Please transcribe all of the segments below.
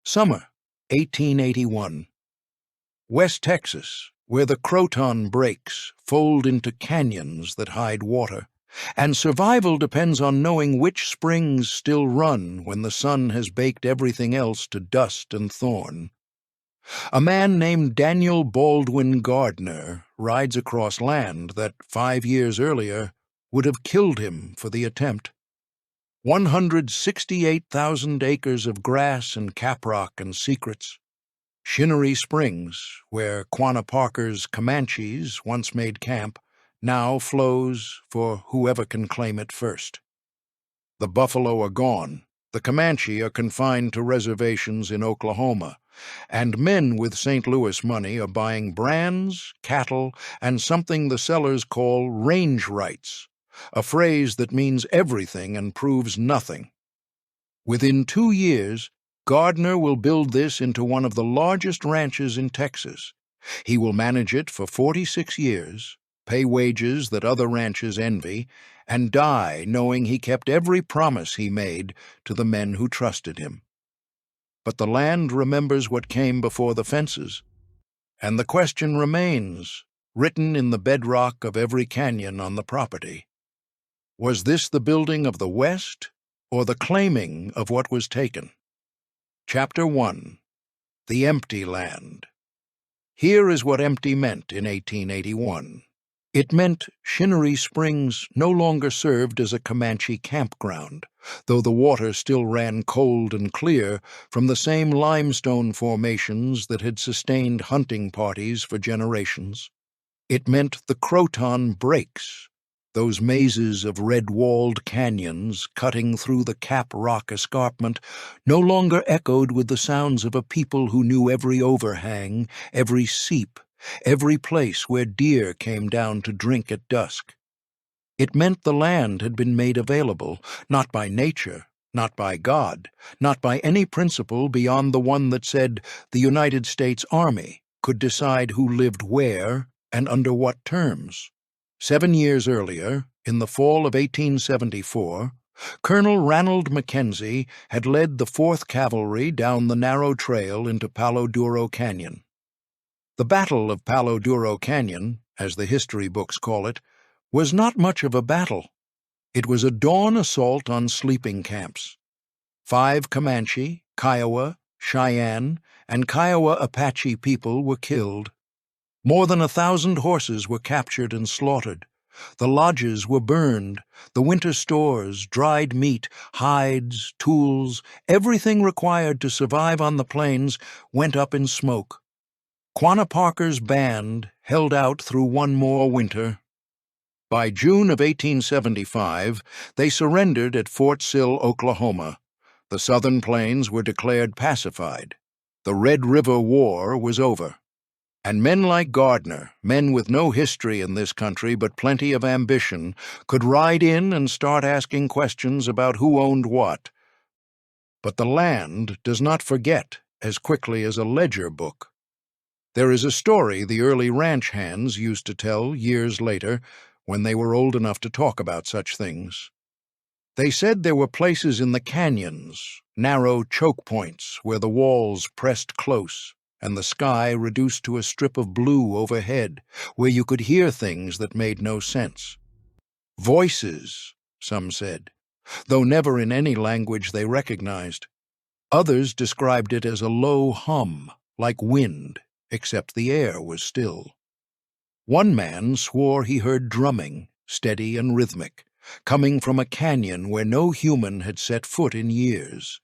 Summer, 1881. West Texas, where the Croton breaks fold into canyons that hide water, and survival depends on knowing which springs still run when the sun has baked everything else to dust and thorn. A man named Daniel Baldwin Gardner rides across land that 5 years earlier would have killed him for the attempt. 168,000 acres of grass and caprock and secrets. Shinnery Springs, where Quanah Parker's Comanches once made camp, now flows for whoever can claim it first. The buffalo are gone, the Comanche are confined to reservations in Oklahoma, and men with St. Louis money are buying brands, cattle, and something the sellers call range rights, a phrase that means everything and proves nothing. Within 2 years, Gardner will build this into one of the largest ranches in Texas. He will manage it for 46 years, pay wages that other ranches envy, and die knowing he kept every promise he made to the men who trusted him. But the land remembers what came before the fences, and the question remains, written in the bedrock of every canyon on the property. Was this the building of the West, or the claiming of what was taken? Chapter 1. The Empty Land. Here is what empty meant in 1881. It meant Shinnery Springs no longer served as a Comanche campground, though the water still ran cold and clear from the same limestone formations that had sustained hunting parties for generations. It meant the Croton Breaks, those mazes of red-walled canyons cutting through the Cap Rock escarpment, no longer echoed with the sounds of a people who knew every overhang, every seep, every place where deer came down to drink at dusk. It meant the land had been made available, not by nature, not by God, not by any principle beyond the one that said the United States Army could decide who lived where and under what terms. 7 years earlier, in the fall of 1874, Colonel Ranald Mackenzie had led the 4th Cavalry down the narrow trail into Palo Duro Canyon. The Battle of Palo Duro Canyon, as the history books call it, was not much of a battle. It was a dawn assault on sleeping camps. 5 Comanche, Kiowa, Cheyenne, and Kiowa Apache people were killed. More than 1,000 horses were captured and slaughtered. The lodges were burned, the winter stores, dried meat, hides, tools, everything required to survive on the plains went up in smoke. Quanah Parker's band held out through one more winter. By June of 1875, they surrendered at Fort Sill, Oklahoma. The Southern Plains were declared pacified. The Red River War was over. And men like Gardner, men with no history in this country but plenty of ambition, could ride in and start asking questions about who owned what. But the land does not forget as quickly as a ledger book. There is a story the early ranch hands used to tell years later, when they were old enough to talk about such things. They said there were places in the canyons, narrow choke points where the walls pressed close, and the sky reduced to a strip of blue overhead, where you could hear things that made no sense. Voices, some said, though never in any language they recognized. Others described it as a low hum, like wind, except the air was still. One man swore he heard drumming, steady and rhythmic, coming from a canyon where no human had set foot in years.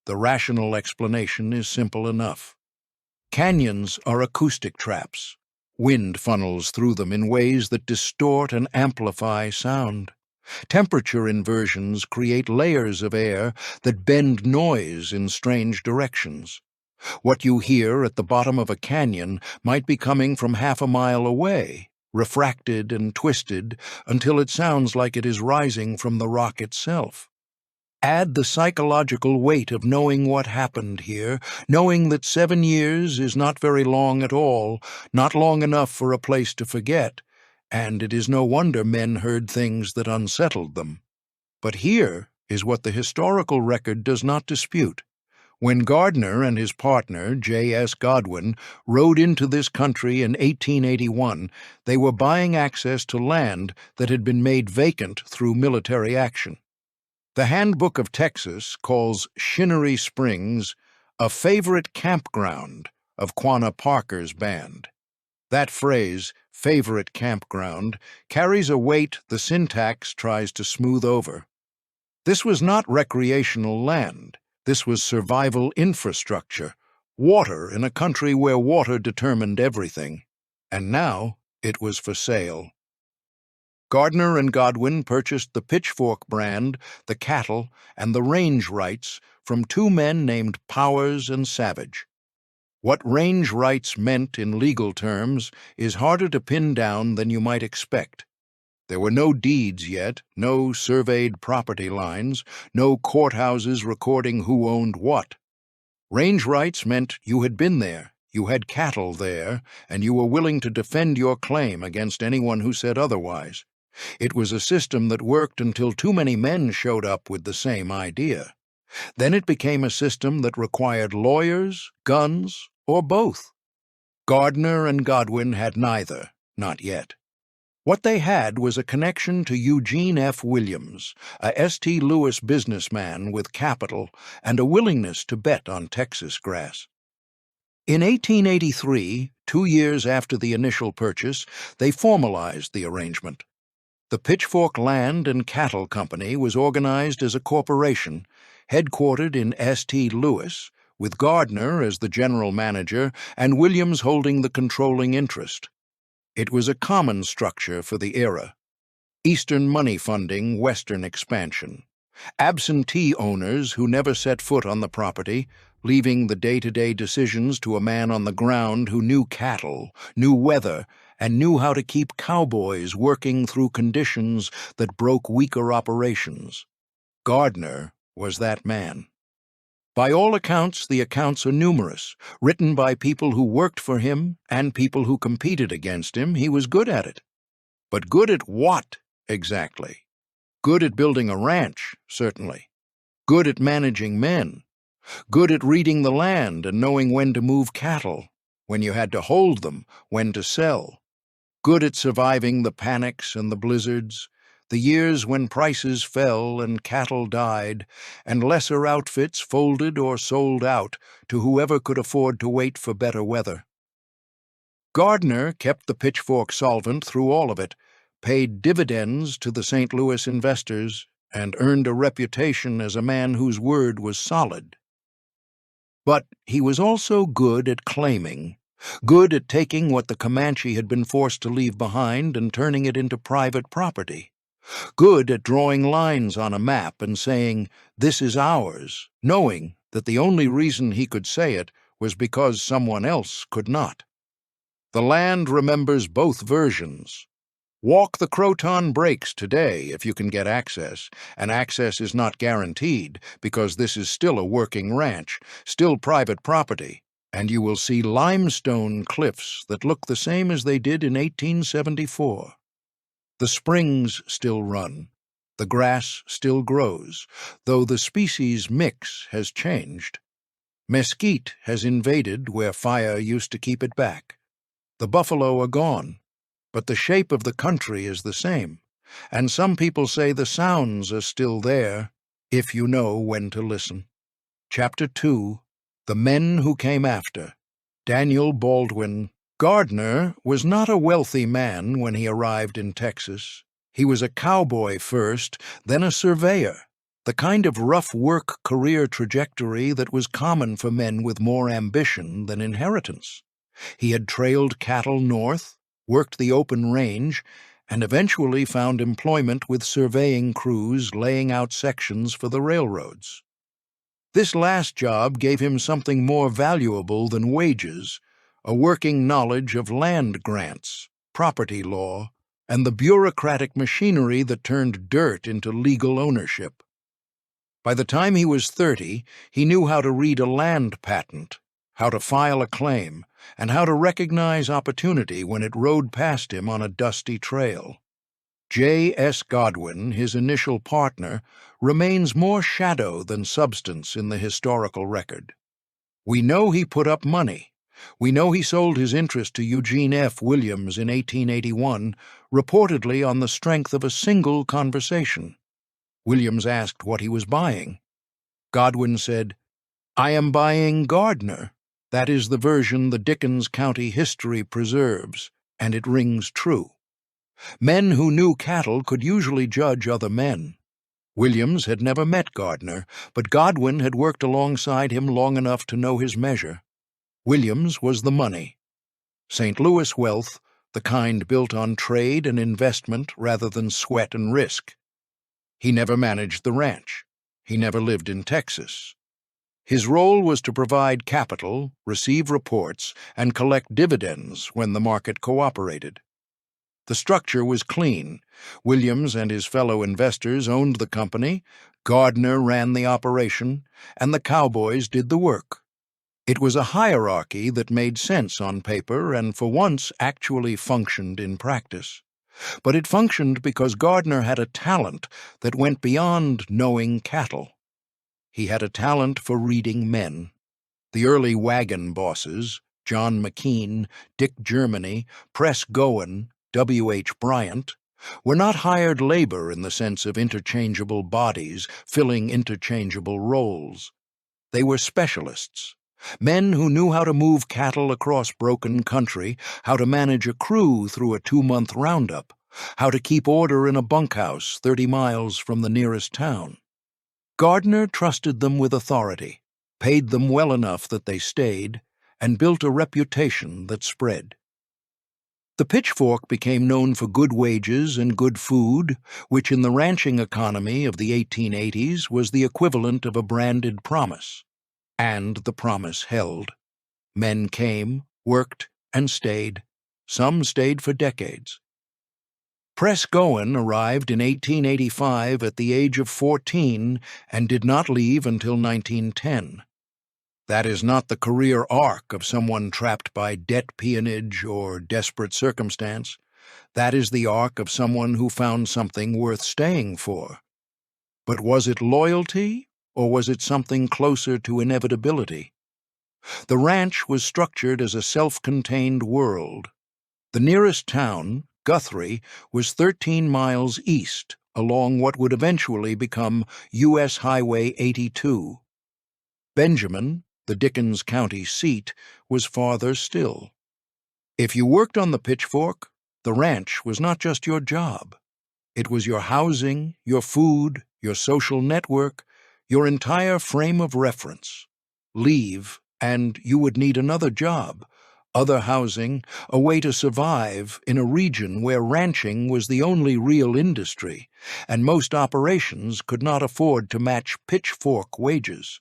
The rational explanation is simple enough. Canyons are acoustic traps. Wind funnels through them in ways that distort and amplify sound. Temperature inversions create layers of air that bend noise in strange directions. What you hear at the bottom of a canyon might be coming from half a mile away, refracted and twisted until it sounds like it is rising from the rock itself. Add the psychological weight of knowing what happened here, knowing that 7 years is not very long at all, not long enough for a place to forget, and it is no wonder men heard things that unsettled them. But here is what the historical record does not dispute. When Gardner and his partner, J.S. Godwin, rode into this country in 1881, they were buying access to land that had been made vacant through military action. The Handbook of Texas calls Shinnery Springs a favorite campground of Quanah Parker's band. That phrase, favorite campground, carries a weight the syntax tries to smooth over. This was not recreational land. This was survival infrastructure, water in a country where water determined everything. And now it was for sale. Gardner and Godwin purchased the Pitchfork brand, the cattle, and the range rights from two men named Powers and Savage. What range rights meant in legal terms is harder to pin down than you might expect. There were no deeds yet, no surveyed property lines, no courthouses recording who owned what. Range rights meant you had been there, you had cattle there, and you were willing to defend your claim against anyone who said otherwise. It was a system that worked until too many men showed up with the same idea. Then it became a system that required lawyers, guns, or both. Gardner and Godwin had neither, not yet. What they had was a connection to Eugene F. Williams, a St. Louis businessman with capital and a willingness to bet on Texas grass. In 1883, 2 years after the initial purchase, they formalized the arrangement. The Pitchfork Land and Cattle Company was organized as a corporation, headquartered in St. Louis, with Gardner as the general manager and Williams holding the controlling interest. It was a common structure for the era. Eastern money funding Western expansion. Absentee owners who never set foot on the property, leaving the day-to-day decisions to a man on the ground who knew cattle, knew weather, and knew how to keep cowboys working through conditions that broke weaker operations. Gardner was that man. By all accounts, the accounts are numerous. Written by people who worked for him and people who competed against him, he was good at it. But good at what, exactly? Good at building a ranch, certainly. Good at managing men. Good at reading the land and knowing when to move cattle, when you had to hold them, when to sell. Good at surviving the panics and the blizzards, the years when prices fell and cattle died, and lesser outfits folded or sold out to whoever could afford to wait for better weather. Gardner kept the Pitchfork solvent through all of it, paid dividends to the St. Louis investors, and earned a reputation as a man whose word was solid. But he was also good at claiming, good at taking what the Comanche had been forced to leave behind and turning it into private property. Good at drawing lines on a map and saying, "This is ours," knowing that the only reason he could say it was because someone else could not. The land remembers both versions. Walk the Croton breaks today if you can get access, and access is not guaranteed because this is still a working ranch, still private property, and you will see limestone cliffs that look the same as they did in 1874. The springs still run. The grass still grows, though the species mix has changed. Mesquite has invaded where fire used to keep it back. The buffalo are gone, but the shape of the country is the same, and some people say the sounds are still there, if you know when to listen. Chapter 2, The Men Who Came After, Daniel Baldwin. Gardner was not a wealthy man when he arrived in Texas. He was a cowboy first, then a surveyor, the kind of rough work career trajectory that was common for men with more ambition than inheritance. He had trailed cattle north, worked the open range, and eventually found employment with surveying crews laying out sections for the railroads. This last job gave him something more valuable than wages, a working knowledge of land grants, property law, and the bureaucratic machinery that turned dirt into legal ownership. By the time he was 30, he knew how to read a land patent, how to file a claim, and how to recognize opportunity when it rode past him on a dusty trail. J.S. Godwin, his initial partner, remains more shadow than substance in the historical record. We know he put up money. We know he sold his interest to Eugene F. Williams in 1881, reportedly on the strength of a single conversation. Williams asked what he was buying. Godwin said, "I am buying Gardner." That is the version the Dickens County history preserves, and it rings true. Men who knew cattle could usually judge other men. Williams had never met Gardner, but Godwin had worked alongside him long enough to know his measure. Williams was the money. St. Louis wealth, the kind built on trade and investment rather than sweat and risk. He never managed the ranch. He never lived in Texas. His role was to provide capital, receive reports, and collect dividends when the market cooperated. The structure was clean. Williams and his fellow investors owned the company, Gardner ran the operation, and the cowboys did the work. It was a hierarchy that made sense on paper and for once actually functioned in practice. But it functioned because Gardner had a talent that went beyond knowing cattle. He had a talent for reading men. The early wagon bosses, John McKean, Dick Germany, Press Goen, W.H. Bryant, were not hired labor in the sense of interchangeable bodies filling interchangeable roles. They were specialists, men who knew how to move cattle across broken country, how to manage a crew through a 2-month roundup, how to keep order in a bunkhouse 30 miles from the nearest town. Gardner trusted them with authority, paid them well enough that they stayed, and built a reputation that spread. The Pitchfork became known for good wages and good food, which in the ranching economy of the 1880s was the equivalent of a branded promise. And the promise held. Men came, worked, and stayed. Some stayed for decades. Press Goen arrived in 1885 at the age of 14 and did not leave until 1910. That is not the career arc of someone trapped by debt peonage or desperate circumstance. That is the arc of someone who found something worth staying for. But was it loyalty, or was it something closer to inevitability? The ranch was structured as a self-contained world. The nearest town, Guthrie, was 13 miles east, along what would eventually become U.S. Highway 82. Benjamin, the Dickens County seat, was farther still. If you worked on the Pitchfork, the ranch was not just your job. It was your housing, your food, your social network, your entire frame of reference. Leave, and you would need another job, other housing, a way to survive in a region where ranching was the only real industry, and most operations could not afford to match pitchfork wages.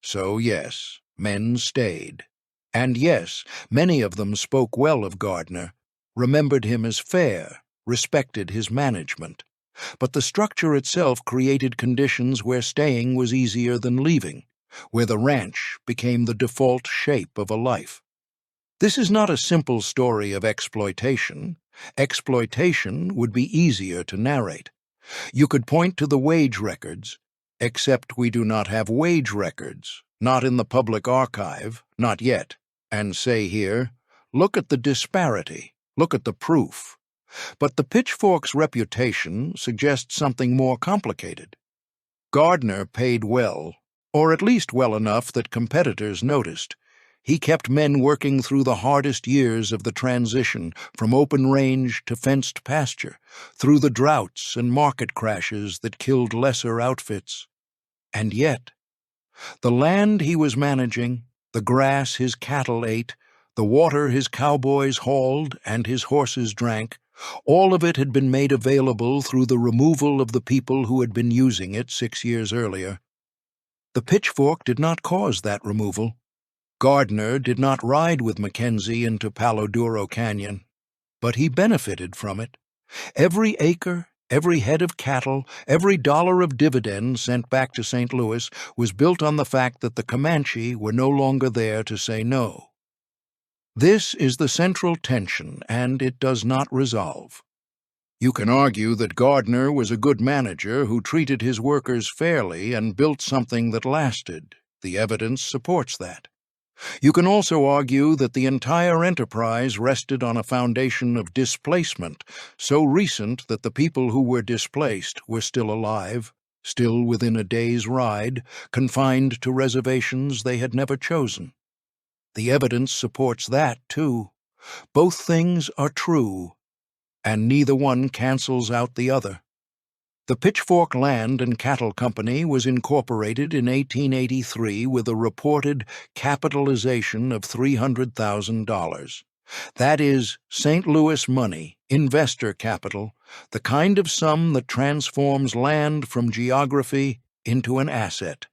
So yes, men stayed. And yes, many of them spoke well of Gardner, remembered him as fair, respected his management. But the structure itself created conditions where staying was easier than leaving, where the ranch became the default shape of a life. This is not a simple story of exploitation. Exploitation would be easier to narrate. You could point to the wage records, except we do not have wage records, not in the public archive, not yet, and say here, look at the disparity, look at the proof. But the Pitchfork's reputation suggests something more complicated. Gardner paid well, or at least well enough that competitors noticed. He kept men working through the hardest years of the transition from open range to fenced pasture, through the droughts and market crashes that killed lesser outfits. And yet, the land he was managing, the grass his cattle ate, the water his cowboys hauled and his horses drank, all of it had been made available through the removal of the people who had been using it 6 years earlier. The Pitchfork did not cause that removal. Gardner did not ride with Mackenzie into Palo Duro Canyon, but he benefited from it. Every acre, every head of cattle, every dollar of dividend sent back to St. Louis was built on the fact that the Comanche were no longer there to say no. This is the central tension, and it does not resolve. You can argue that Gardner was a good manager who treated his workers fairly and built something that lasted. The evidence supports that. You can also argue that the entire enterprise rested on a foundation of displacement, so recent that the people who were displaced were still alive, still within a day's ride, confined to reservations they had never chosen. The evidence supports that, too. Both things are true, and neither one cancels out the other. The Pitchfork Land and Cattle Company was incorporated in 1883 with a reported capitalization of $300,000. That is St. Louis money, investor capital, the kind of sum that transforms land from geography into an asset.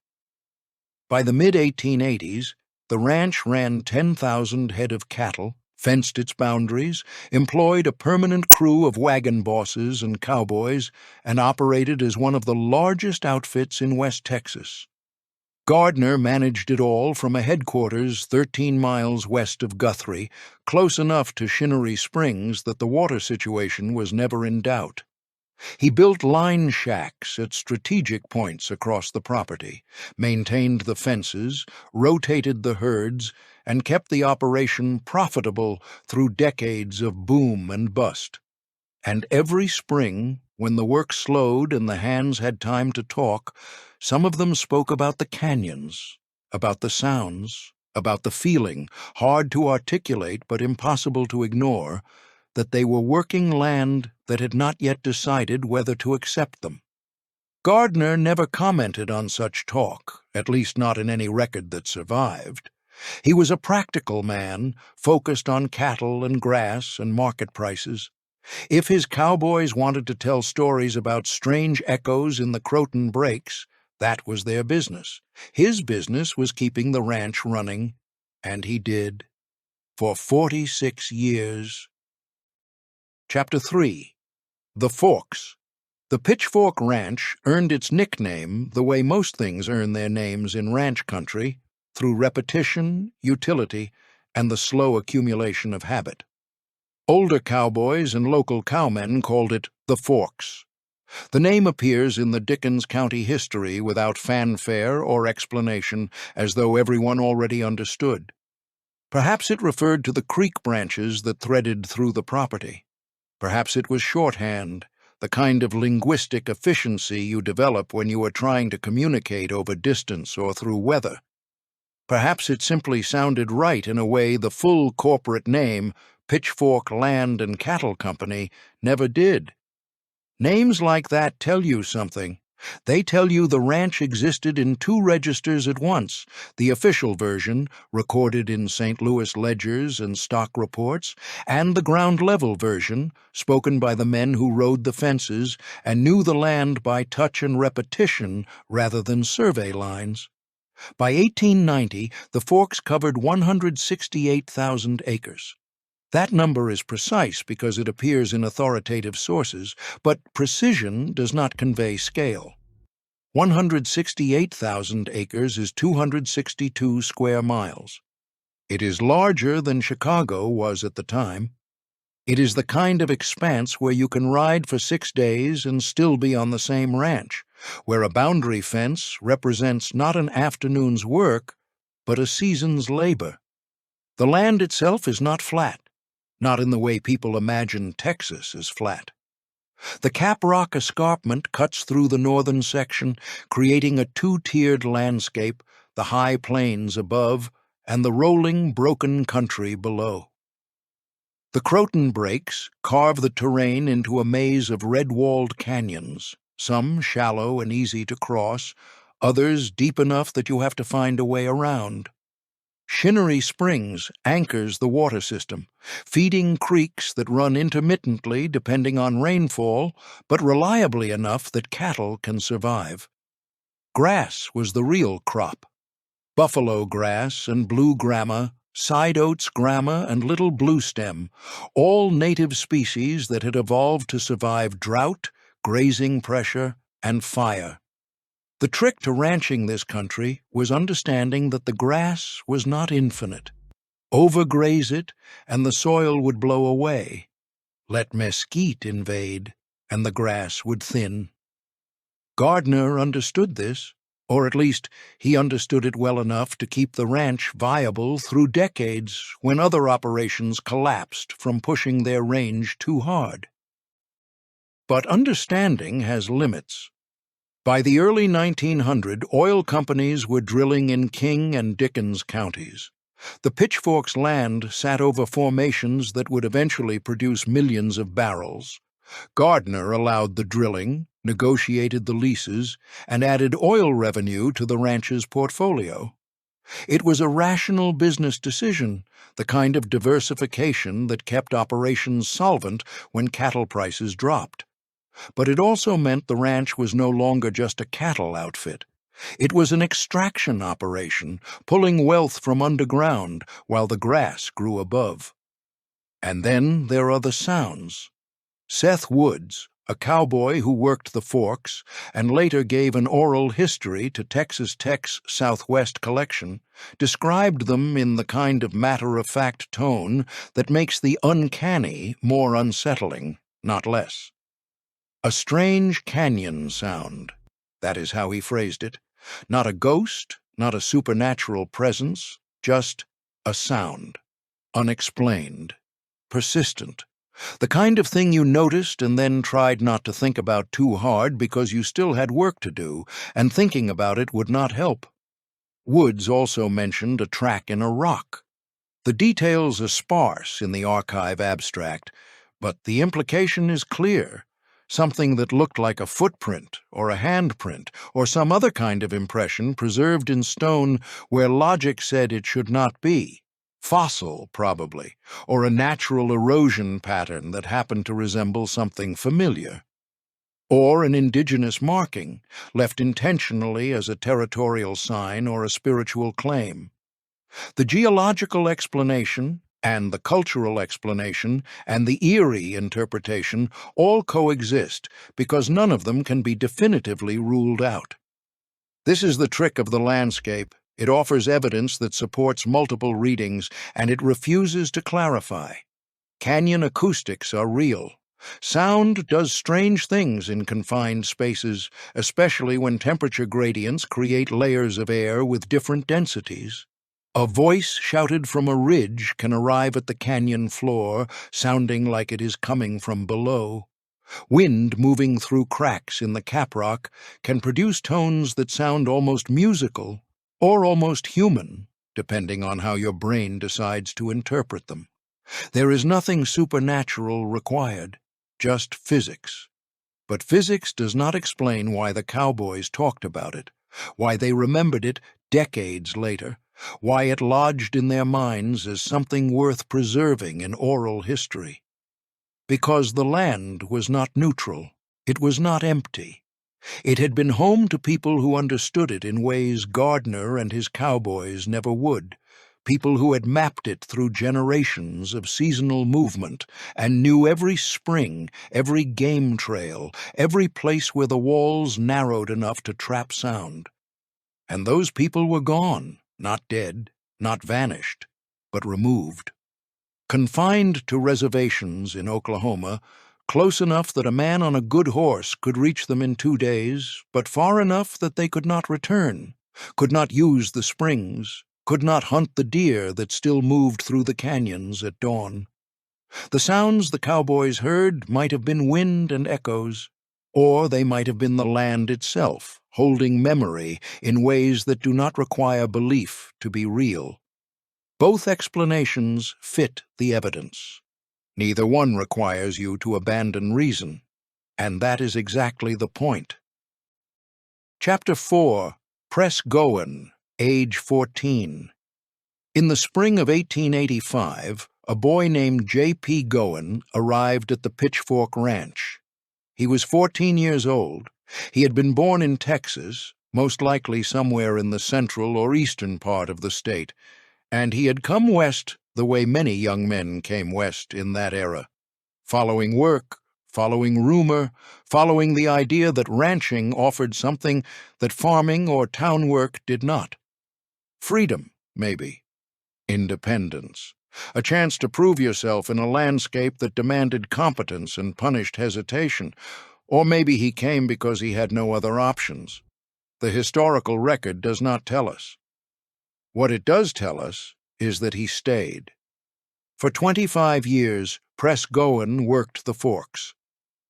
By the mid-1880s, the ranch ran 10,000 head of cattle, fenced its boundaries, employed a permanent crew of wagon bosses and cowboys, and operated as one of the largest outfits in West Texas. Gardner managed it all from a headquarters 13 miles west of Guthrie, close enough to Shinnery Springs that the water situation was never in doubt. He built line shacks at strategic points across the property, maintained the fences, rotated the herds, and kept the operation profitable through decades of boom and bust. And every spring, when the work slowed and the hands had time to talk, some of them spoke about the canyons, about the sounds, about the feeling, hard to articulate but impossible to ignore, that they were working land that had not yet decided whether to accept them. Gardner never commented on such talk, at least not in any record that survived. He was a practical man, focused on cattle and grass and market prices. If his cowboys wanted to tell stories about strange echoes in the Croton breaks, that was their business. His business was keeping the ranch running, and he did, for 46 years. Chapter 3. The Forks. The Pitchfork Ranch earned its nickname the way most things earn their names in ranch country, through repetition, utility, and the slow accumulation of habit. Older cowboys and local cowmen called it the Forks. The name appears in the Dickens County history without fanfare or explanation, as though everyone already understood. Perhaps it referred to the creek branches that threaded through the property. Perhaps it was shorthand, the kind of linguistic efficiency you develop when you are trying to communicate over distance or through weather. Perhaps it simply sounded right in a way the full corporate name, Pitchfork Land and Cattle Company, never did. Names like that tell you something. They tell you the ranch existed in two registers at once, the official version, recorded in St. Louis ledgers and stock reports, and the ground-level version, spoken by the men who rode the fences and knew the land by touch and repetition rather than survey lines. By 1890, the Forks covered 168,000 acres. That number is precise because it appears in authoritative sources, but precision does not convey scale. 168,000 acres is 262 square miles. It is larger than Chicago was at the time. It is the kind of expanse where you can ride for 6 days and still be on the same ranch, where a boundary fence represents not an afternoon's work, but a season's labor. The land itself is not flat, not in the way people imagine Texas is flat. The Cap Rock escarpment cuts through the northern section, creating a two-tiered landscape, the high plains above and the rolling, broken country below. The Croton breaks carve the terrain into a maze of red-walled canyons, some shallow and easy to cross, others deep enough that you have to find a way around. Shinnery Springs anchors the water system, feeding creeks that run intermittently depending on rainfall, but reliably enough that cattle can survive. Grass was the real crop. Buffalo grass and blue grama, side oats grama and little bluestem, all native species that had evolved to survive drought, grazing pressure, and fire. The trick to ranching this country was understanding that the grass was not infinite. Overgraze it, and the soil would blow away. Let mesquite invade, and the grass would thin. Gardner understood this, or at least he understood it well enough to keep the ranch viable through decades when other operations collapsed from pushing their range too hard. But understanding has limits. By the early 1900s, oil companies were drilling in King and Dickens counties. The Pitchfork's land sat over formations that would eventually produce millions of barrels. Gardner allowed the drilling, negotiated the leases, and added oil revenue to the ranch's portfolio. It was a rational business decision, the kind of diversification that kept operations solvent when cattle prices dropped. But it also meant the ranch was no longer just a cattle outfit. It was an extraction operation, pulling wealth from underground while the grass grew above. And then there are the sounds. Seth Woods, a cowboy who worked the forks and later gave an oral history to Texas Tech's Southwest collection, described them in the kind of matter-of-fact tone that makes the uncanny more unsettling, not less. A strange canyon sound. That is how he phrased it. Not a ghost, not a supernatural presence, just a sound. Unexplained. Persistent. The kind of thing you noticed and then tried not to think about too hard because you still had work to do, and thinking about it would not help. Woods also mentioned a track in a rock. The details are sparse in the archive abstract, but the implication is clear. Something that looked like a footprint or a handprint or some other kind of impression preserved in stone where logic said it should not be. Fossil, probably, or a natural erosion pattern that happened to resemble something familiar. Or an indigenous marking, left intentionally as a territorial sign or a spiritual claim. The geological explanation, and the cultural explanation, and the eerie interpretation all coexist because none of them can be definitively ruled out. This is the trick of the landscape. It offers evidence that supports multiple readings, and it refuses to clarify. Canyon acoustics are real. Sound does strange things in confined spaces, especially when temperature gradients create layers of air with different densities. A voice shouted from a ridge can arrive at the canyon floor, sounding like it is coming from below. Wind moving through cracks in the caprock can produce tones that sound almost musical or almost human, depending on how your brain decides to interpret them. There is nothing supernatural required, just physics. But physics does not explain why the cowboys talked about it, why they remembered it decades later, why it lodged in their minds as something worth preserving in oral history. Because the land was not neutral, it was not empty. It had been home to people who understood it in ways Gardner and his cowboys never would, people who had mapped it through generations of seasonal movement and knew every spring, every game trail, every place where the walls narrowed enough to trap sound. And those people were gone, not dead, not vanished, but removed. Confined to reservations in Oklahoma, close enough that a man on a good horse could reach them in 2 days, but far enough that they could not return, could not use the springs, could not hunt the deer that still moved through the canyons at dawn. The sounds the cowboys heard might have been wind and echoes, or they might have been the land itself, holding memory in ways that do not require belief to be real. Both explanations fit the evidence. Neither one requires you to abandon reason, and that is exactly the point. Chapter 4. Press Goen, age 14. In the spring of 1885, a boy named J.P. Goen arrived at the Pitchfork Ranch. He was 14 years old. He had been born in Texas, most likely somewhere in the central or eastern part of the state, and he had come west the way many young men came west in that era, following work, following rumor, following the idea that ranching offered something that farming or town work did not. Freedom, maybe. Independence. a chance to prove yourself in a landscape that demanded competence and punished hesitation. Or maybe he came because he had no other options. The historical record does not tell us. What it does tell us is that he stayed. For 25 years, Press Goen worked the forks.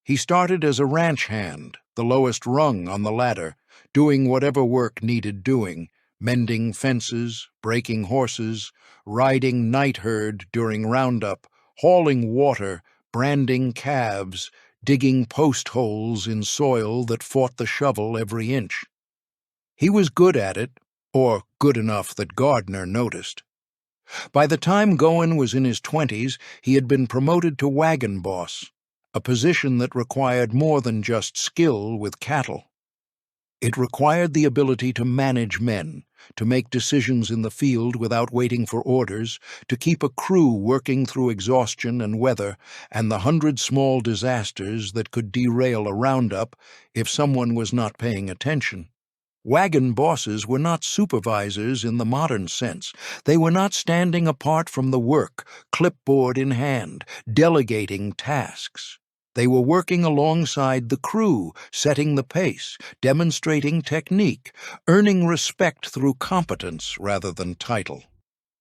He started as a ranch hand, the lowest rung on the ladder, doing whatever work needed doing, mending fences, breaking horses, riding night herd during roundup, hauling water, branding calves, digging post holes in soil that fought the shovel every inch. He was good at it, or good enough that Gardner noticed. By the time Goen was in his 20s, he had been promoted to wagon boss, a position that required more than just skill with cattle. It required the ability to manage men, to make decisions in the field without waiting for orders, to keep a crew working through exhaustion and weather and the 100 small disasters that could derail a roundup if someone was not paying attention. Wagon bosses were not supervisors in the modern sense. They were not standing apart from the work, clipboard in hand, delegating tasks. They were working alongside the crew, setting the pace, demonstrating technique, earning respect through competence rather than title.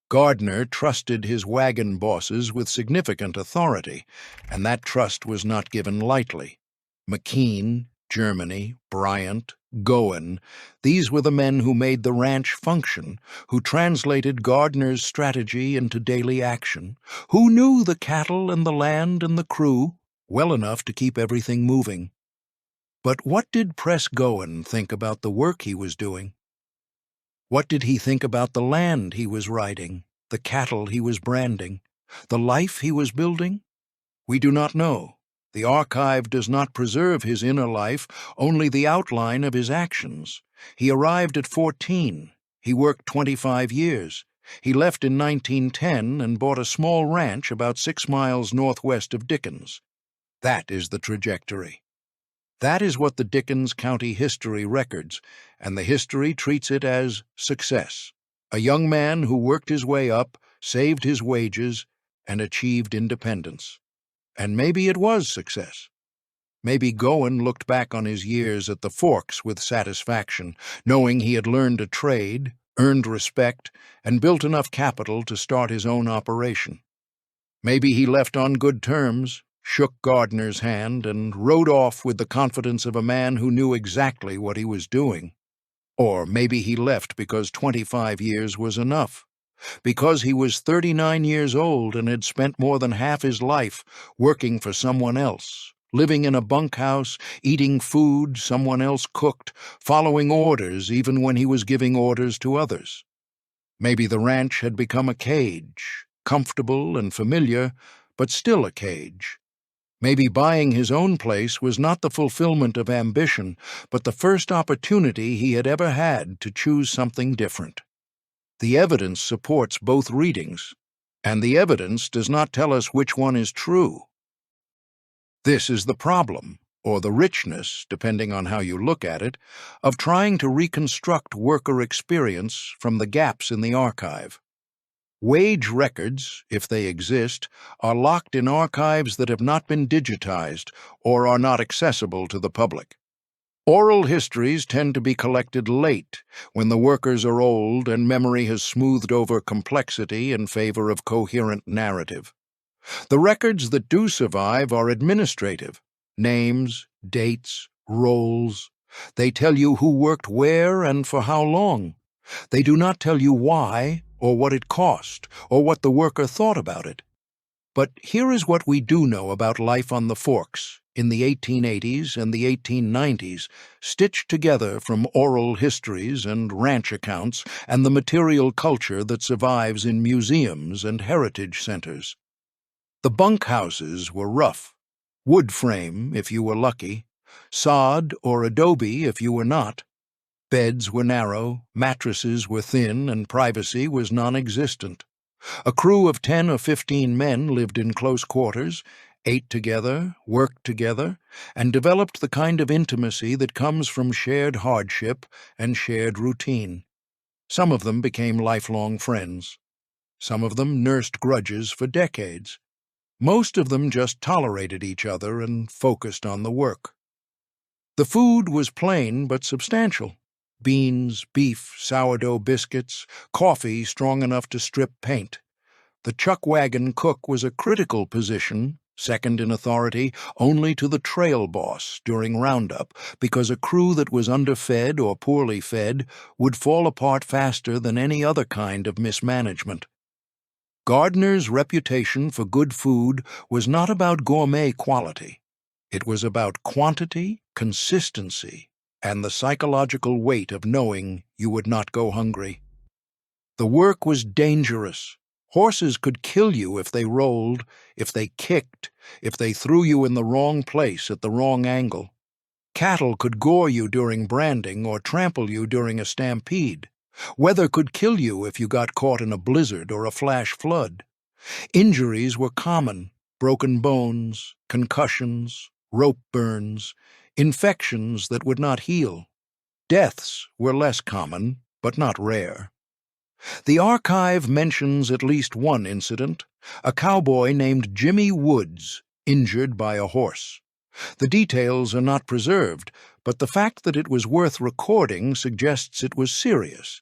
Gardner trusted his wagon bosses with significant authority, and that trust was not given lightly. McKean, Germany, Bryant, Goen, these were the men who made the ranch function, who translated Gardner's strategy into daily action, who knew the cattle and the land and the crew well enough to keep everything moving. But what did Press Goen think about the work he was doing? What did he think about the land he was riding, the cattle he was branding, the life he was building? We do not know. The archive does not preserve his inner life, only the outline of his actions. He arrived at 14. He worked 25 years. He left in 1910 and bought a small ranch about 6 miles northwest of Dickens. That is the trajectory. That is what the Dickens County history records, and the history treats it as success. A young man who worked his way up, saved his wages, and achieved independence. And maybe it was success. Maybe Goen looked back on his years at the forks with satisfaction, knowing he had learned a trade, earned respect, and built enough capital to start his own operation. Maybe he left on good terms, shook Gardner's hand, and rode off with the confidence of a man who knew exactly what he was doing. Or maybe he left because 25 years was enough. Because he was 39 years old and had spent more than half his life working for someone else, living in a bunkhouse, eating food someone else cooked, following orders even when he was giving orders to others. Maybe the ranch had become a cage, comfortable and familiar, but still a cage. Maybe buying his own place was not the fulfillment of ambition, but the first opportunity he had ever had to choose something different. The evidence supports both readings, and the evidence does not tell us which one is true. This is the problem, or the richness, depending on how you look at it, of trying to reconstruct worker experience from the gaps in the archive. Wage records, if they exist, are locked in archives that have not been digitized or are not accessible to the public. Oral histories tend to be collected late, when the workers are old and memory has smoothed over complexity in favor of coherent narrative. The records that do survive are administrative: names, dates, roles. They tell you who worked where and for how long. They do not tell you why, or what it cost, or what the worker thought about it. But here is what we do know about life on the forks in the 1880s and the 1890s, stitched together from oral histories and ranch accounts and the material culture that survives in museums and heritage centers. The bunkhouses were rough, wood frame if you were lucky, sod or adobe if you were not. Beds were narrow, mattresses were thin, and privacy was non-existent. A crew of 10 or 15 men lived in close quarters, ate together, worked together, and developed the kind of intimacy that comes from shared hardship and shared routine. Some of them became lifelong friends. Some of them nursed grudges for decades. Most of them just tolerated each other and focused on the work. The food was plain but substantial. Beans, beef, sourdough biscuits, coffee strong enough to strip paint. The chuck wagon cook was a critical position, second in authority only to the trail boss during roundup, because a crew that was underfed or poorly fed would fall apart faster than any other kind of mismanagement. Gardner's reputation for good food was not about gourmet quality. It was about quantity, consistency, and the psychological weight of knowing you would not go hungry. The work was dangerous. Horses could kill you if they rolled, if they kicked, if they threw you in the wrong place at the wrong angle. Cattle could gore you during branding or trample you during a stampede. Weather could kill you if you got caught in a blizzard or a flash flood. Injuries were common: broken bones, concussions, rope burns, infections that would not heal. Deaths were less common, but not rare. The archive mentions at least one incident: a cowboy named Jimmy Woods, injured by a horse. The details are not preserved, but the fact that it was worth recording suggests it was serious.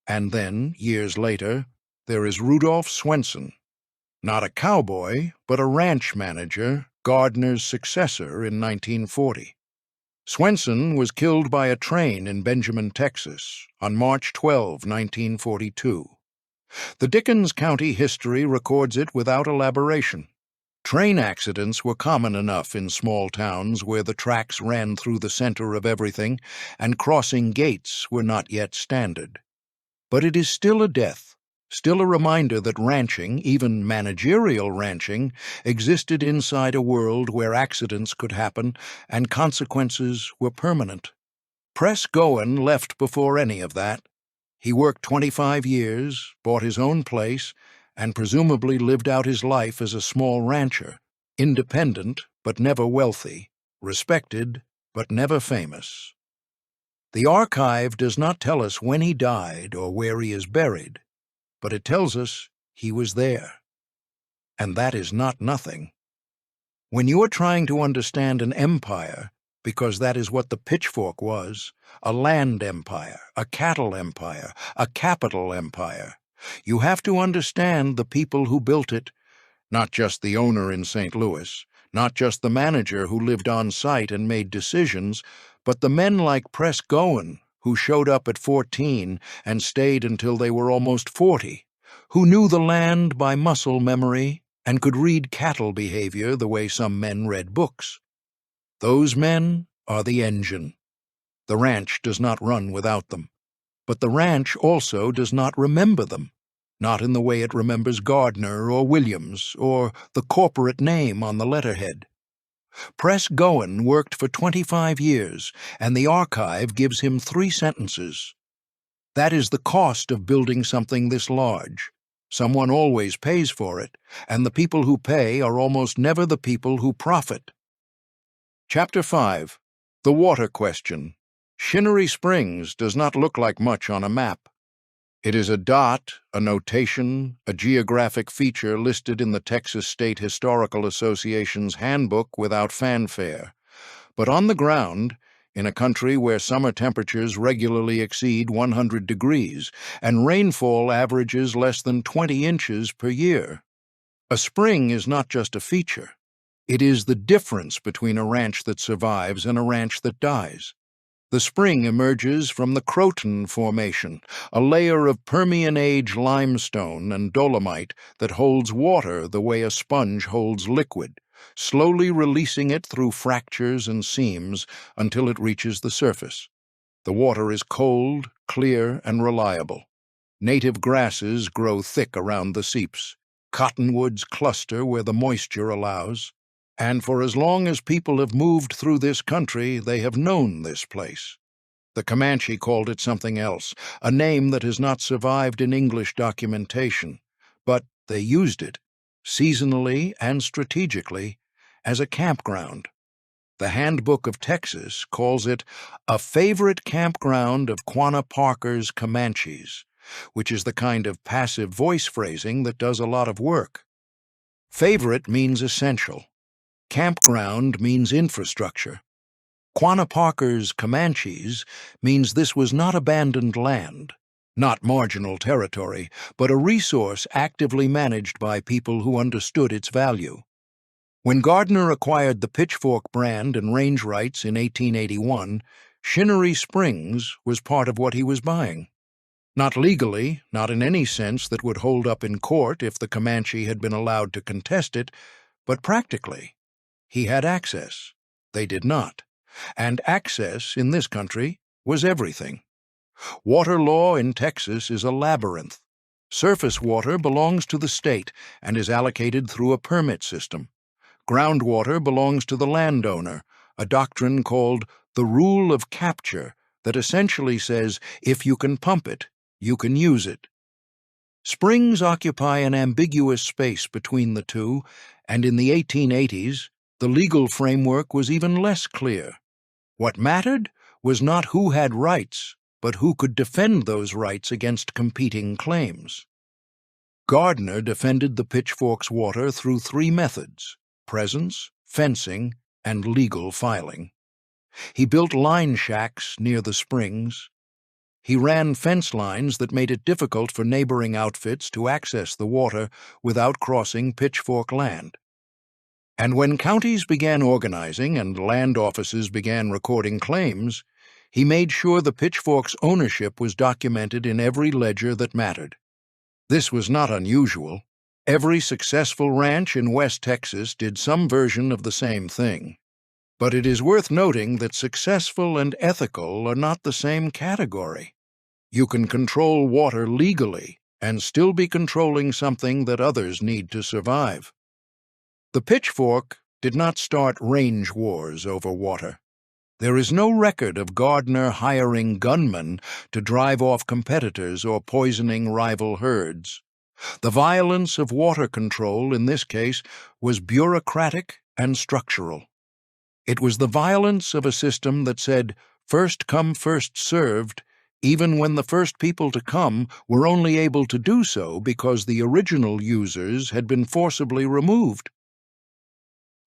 And then, years later, there is Rudolph Swenson. Not a cowboy, but a ranch manager, Gardner's successor in 1940. Swenson was killed by a train in Benjamin, Texas, on March 12, 1942. The Dickens County history records it without elaboration. Train accidents were common enough in small towns where the tracks ran through the center of everything and crossing gates were not yet standard. But it is still a death, still a reminder that ranching, even managerial ranching, existed inside a world where accidents could happen and consequences were permanent. Press Goen left before any of that. He worked 25 years, bought his own place, and presumably lived out his life as a small rancher, independent but never wealthy, respected but never famous. The archive does not tell us when he died or where he is buried, but it tells us he was there. And that is not nothing. When you are trying to understand an empire, because that is what the Pitchfork was, a land empire, a cattle empire, a capital empire, you have to understand the people who built it, not just the owner in St. Louis, not just the manager who lived on site and made decisions, but the men like Press Goen, who showed up at 14 and stayed until they were almost 40, who knew the land by muscle memory and could read cattle behavior the way some men read books. Those men are the engine. The ranch does not run without them. But the ranch also does not remember them, not in the way it remembers Gardner or Williams or the corporate name on the letterhead. Press Goen worked for 25 years, and the archive gives him 3 sentences. That is the cost of building something this large. Someone always pays for it, and the people who pay are almost never the people who profit. Chapter 5. The Water Question. Shinnery Springs does not look like much on a map. It is a dot, a notation, a geographic feature listed in the Texas State Historical Association's handbook without fanfare. But on the ground, in a country where summer temperatures regularly exceed 100 degrees and rainfall averages less than 20 inches per year, a spring is not just a feature. It is the difference between a ranch that survives and a ranch that dies. The spring emerges from the Croton Formation, a layer of Permian-age limestone and dolomite that holds water the way a sponge holds liquid, slowly releasing it through fractures and seams until it reaches the surface. The water is cold, clear, and reliable. Native grasses grow thick around the seeps. Cottonwoods cluster where the moisture allows. And for as long as people have moved through this country, they have known this place. The Comanche called it something else, a name that has not survived in English documentation, but they used it, seasonally and strategically, as a campground. The Handbook of Texas calls it a favorite campground of Quanah Parker's Comanches, which is the kind of passive voice phrasing that does a lot of work. Favorite means essential. Campground means infrastructure. Quanah Parker's Comanches means this was not abandoned land, not marginal territory, but a resource actively managed by people who understood its value. When Gardner acquired the Pitchfork brand and range rights in 1881, Shinnery Springs was part of what he was buying. Not legally, not in any sense that would hold up in court if the Comanche had been allowed to contest it, but practically. He had access. They did not. And access, in this country, was everything. Water law in Texas is a labyrinth. Surface water belongs to the state and is allocated through a permit system. Groundwater belongs to the landowner, a doctrine called the rule of capture that essentially says if you can pump it, you can use it. Springs occupy an ambiguous space between the two, and in the 1880s, the legal framework was even less clear. What mattered was not who had rights, but who could defend those rights against competing claims. Gardner defended the Pitchfork's water through three methods: presence, fencing, and legal filing. He built line shacks near the springs. He ran fence lines that made it difficult for neighboring outfits to access the water without crossing Pitchfork land. And when counties began organizing and land offices began recording claims, he made sure the Pitchfork's ownership was documented in every ledger that mattered. This was not unusual. Every successful ranch in West Texas did some version of the same thing. But it is worth noting that successful and ethical are not the same category. You can control water legally and still be controlling something that others need to survive. The Pitchfork did not start range wars over water. There is no record of Gardner hiring gunmen to drive off competitors or poisoning rival herds. The violence of water control in this case was bureaucratic and structural. It was the violence of a system that said, first come, first served, even when the first people to come were only able to do so because the original users had been forcibly removed.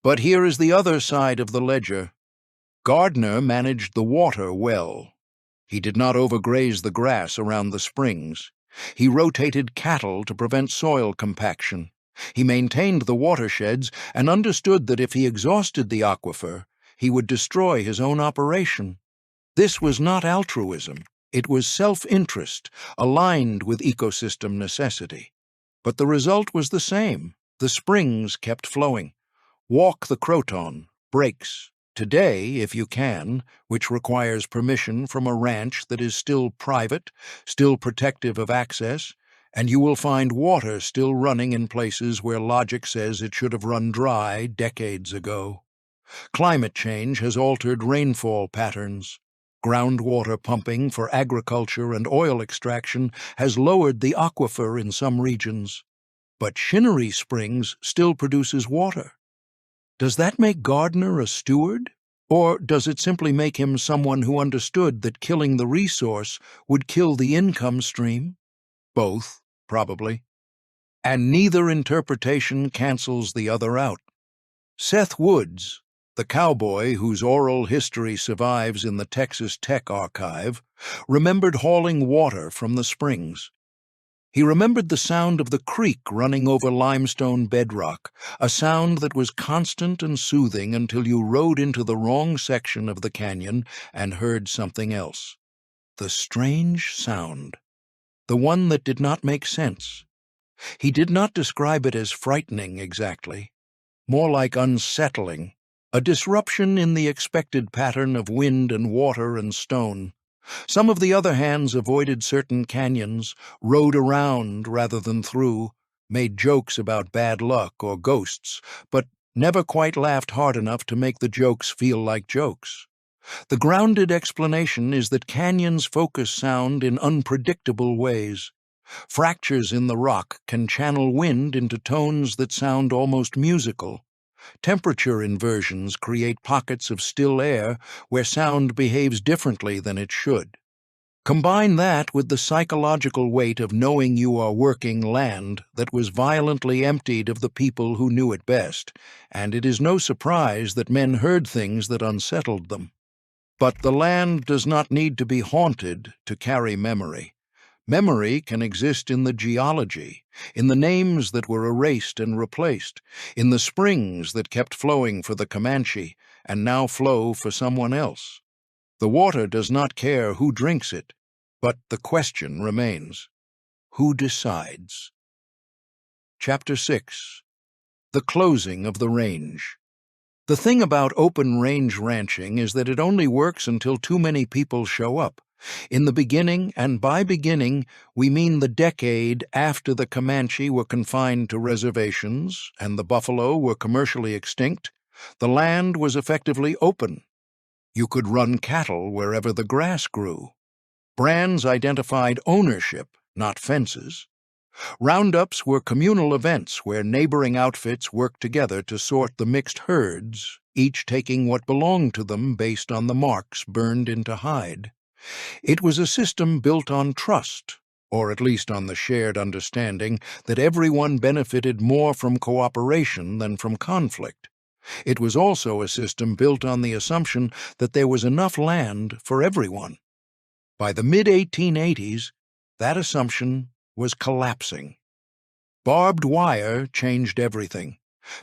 But here is the other side of the ledger. Gardner managed the water well. He did not overgraze the grass around the springs. He rotated cattle to prevent soil compaction. He maintained the watersheds and understood that if he exhausted the aquifer, he would destroy his own operation. This was not altruism. It was self-interest, aligned with ecosystem necessity. But the result was the same. The springs kept flowing. Walk the Croton, breaks, today if you can, which requires permission from a ranch that is still private, still protective of access, and you will find water still running in places where logic says it should have run dry decades ago. Climate change has altered rainfall patterns. Groundwater pumping for agriculture and oil extraction has lowered the aquifer in some regions. But Shinnery Springs still produces water. Does that make Gardner a steward? Or does it simply make him someone who understood that killing the resource would kill the income stream? Both, probably. And neither interpretation cancels the other out. Seth Woods, the cowboy whose oral history survives in the Texas Tech Archive, remembered hauling water from the springs. He remembered the sound of the creek running over limestone bedrock, a sound that was constant and soothing until you rode into the wrong section of the canyon and heard something else. The strange sound. The one that did not make sense. He did not describe it as frightening exactly, more like unsettling, a disruption in the expected pattern of wind and water and stone. Some of the other hands avoided certain canyons, rode around rather than through, made jokes about bad luck or ghosts, but never quite laughed hard enough to make the jokes feel like jokes. The grounded explanation is that canyons focus sound in unpredictable ways. Fractures in the rock can channel wind into tones that sound almost musical. Temperature inversions create pockets of still air where sound behaves differently than it should. Combine that with the psychological weight of knowing you are working land that was violently emptied of the people who knew it best, and it is no surprise that men heard things that unsettled them. But the land does not need to be haunted to carry memory. Memory can exist in the geology, in the names that were erased and replaced, in the springs that kept flowing for the Comanche and now flow for someone else. The water does not care who drinks it, but the question remains: who decides? Chapter 6. The Closing of the Range. The thing about open-range ranching is that it only works until too many people show up. In the beginning, and by beginning, we mean the decade after the Comanche were confined to reservations and the buffalo were commercially extinct, the land was effectively open. You could run cattle wherever the grass grew. Brands identified ownership, not fences. Roundups were communal events where neighboring outfits worked together to sort the mixed herds, each taking what belonged to them based on the marks burned into hide. It was a system built on trust, or at least on the shared understanding that everyone benefited more from cooperation than from conflict. It was also a system built on the assumption that there was enough land for everyone. By the mid-1880s, that assumption was collapsing. Barbed wire changed everything.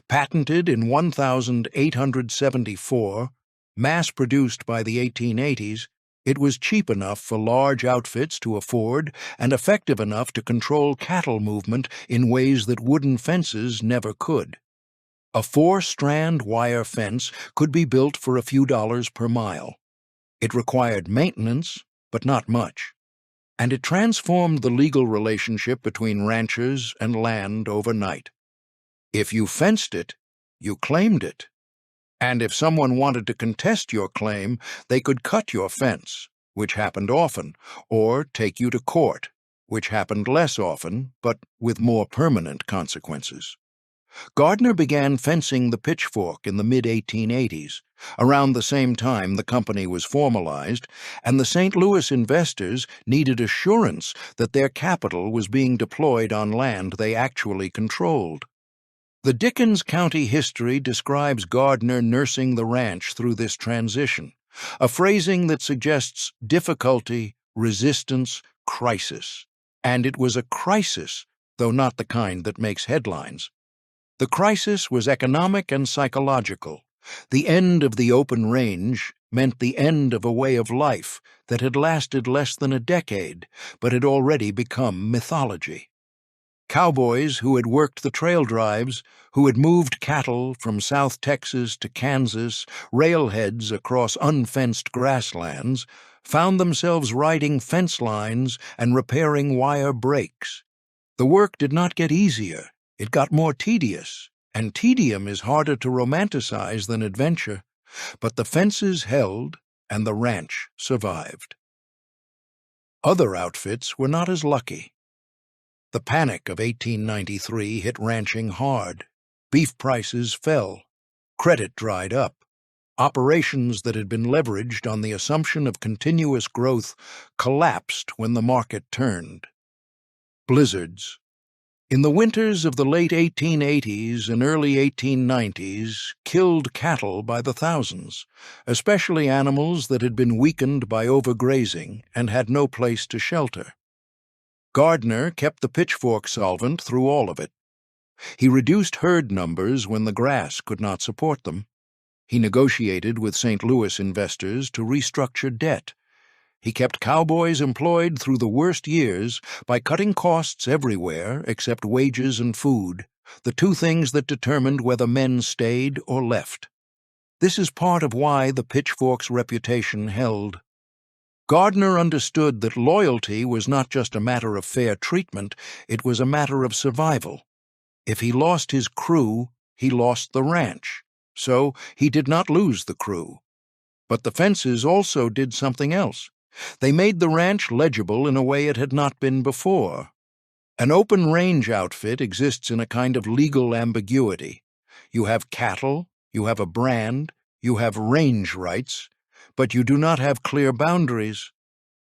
Patented in 1874, mass-produced by the 1880s, it was cheap enough for large outfits to afford and effective enough to control cattle movement in ways that wooden fences never could. A 4-strand wire fence could be built for a few dollars per mile. It required maintenance, but not much. And it transformed the legal relationship between ranchers and land overnight. If you fenced it, you claimed it. And if someone wanted to contest your claim, they could cut your fence, which happened often, or take you to court, which happened less often, but with more permanent consequences. Gardner began fencing the Pitchfork in the mid-1880s. Around the same time the company was formalized, and the St. Louis investors needed assurance that their capital was being deployed on land they actually controlled. The Dickens County history describes Gardner nursing the ranch through this transition, a phrasing that suggests difficulty, resistance, crisis. And it was a crisis, though not the kind that makes headlines. The crisis was economic and psychological. The end of the open range meant the end of a way of life that had lasted less than a decade, but had already become mythology. Cowboys who had worked the trail drives, who had moved cattle from South Texas to Kansas, railheads across unfenced grasslands, found themselves riding fence lines and repairing wire breaks. The work did not get easier. It got more tedious, and tedium is harder to romanticize than adventure, but the fences held and the ranch survived. Other outfits were not as lucky. The panic of 1893 hit ranching hard. Beef prices fell. Credit dried up. Operations that had been leveraged on the assumption of continuous growth collapsed when the market turned. Blizzards. In the winters of the late 1880s and early 1890s, killed cattle by the thousands, especially animals that had been weakened by overgrazing and had no place to shelter. Gardner kept the Pitchfork solvent through all of it. He reduced herd numbers when the grass could not support them. He negotiated with St. Louis investors to restructure debt. He kept cowboys employed through the worst years by cutting costs everywhere except wages and food, the two things that determined whether men stayed or left. This is part of why the Pitchfork's reputation held. Gardner understood that loyalty was not just a matter of fair treatment, it was a matter of survival. If he lost his crew, he lost the ranch, so he did not lose the crew. But the fences also did something else. They made the ranch legible in a way it had not been before. An open-range outfit exists in a kind of legal ambiguity. You have cattle, you have a brand, you have range rights, but you do not have clear boundaries.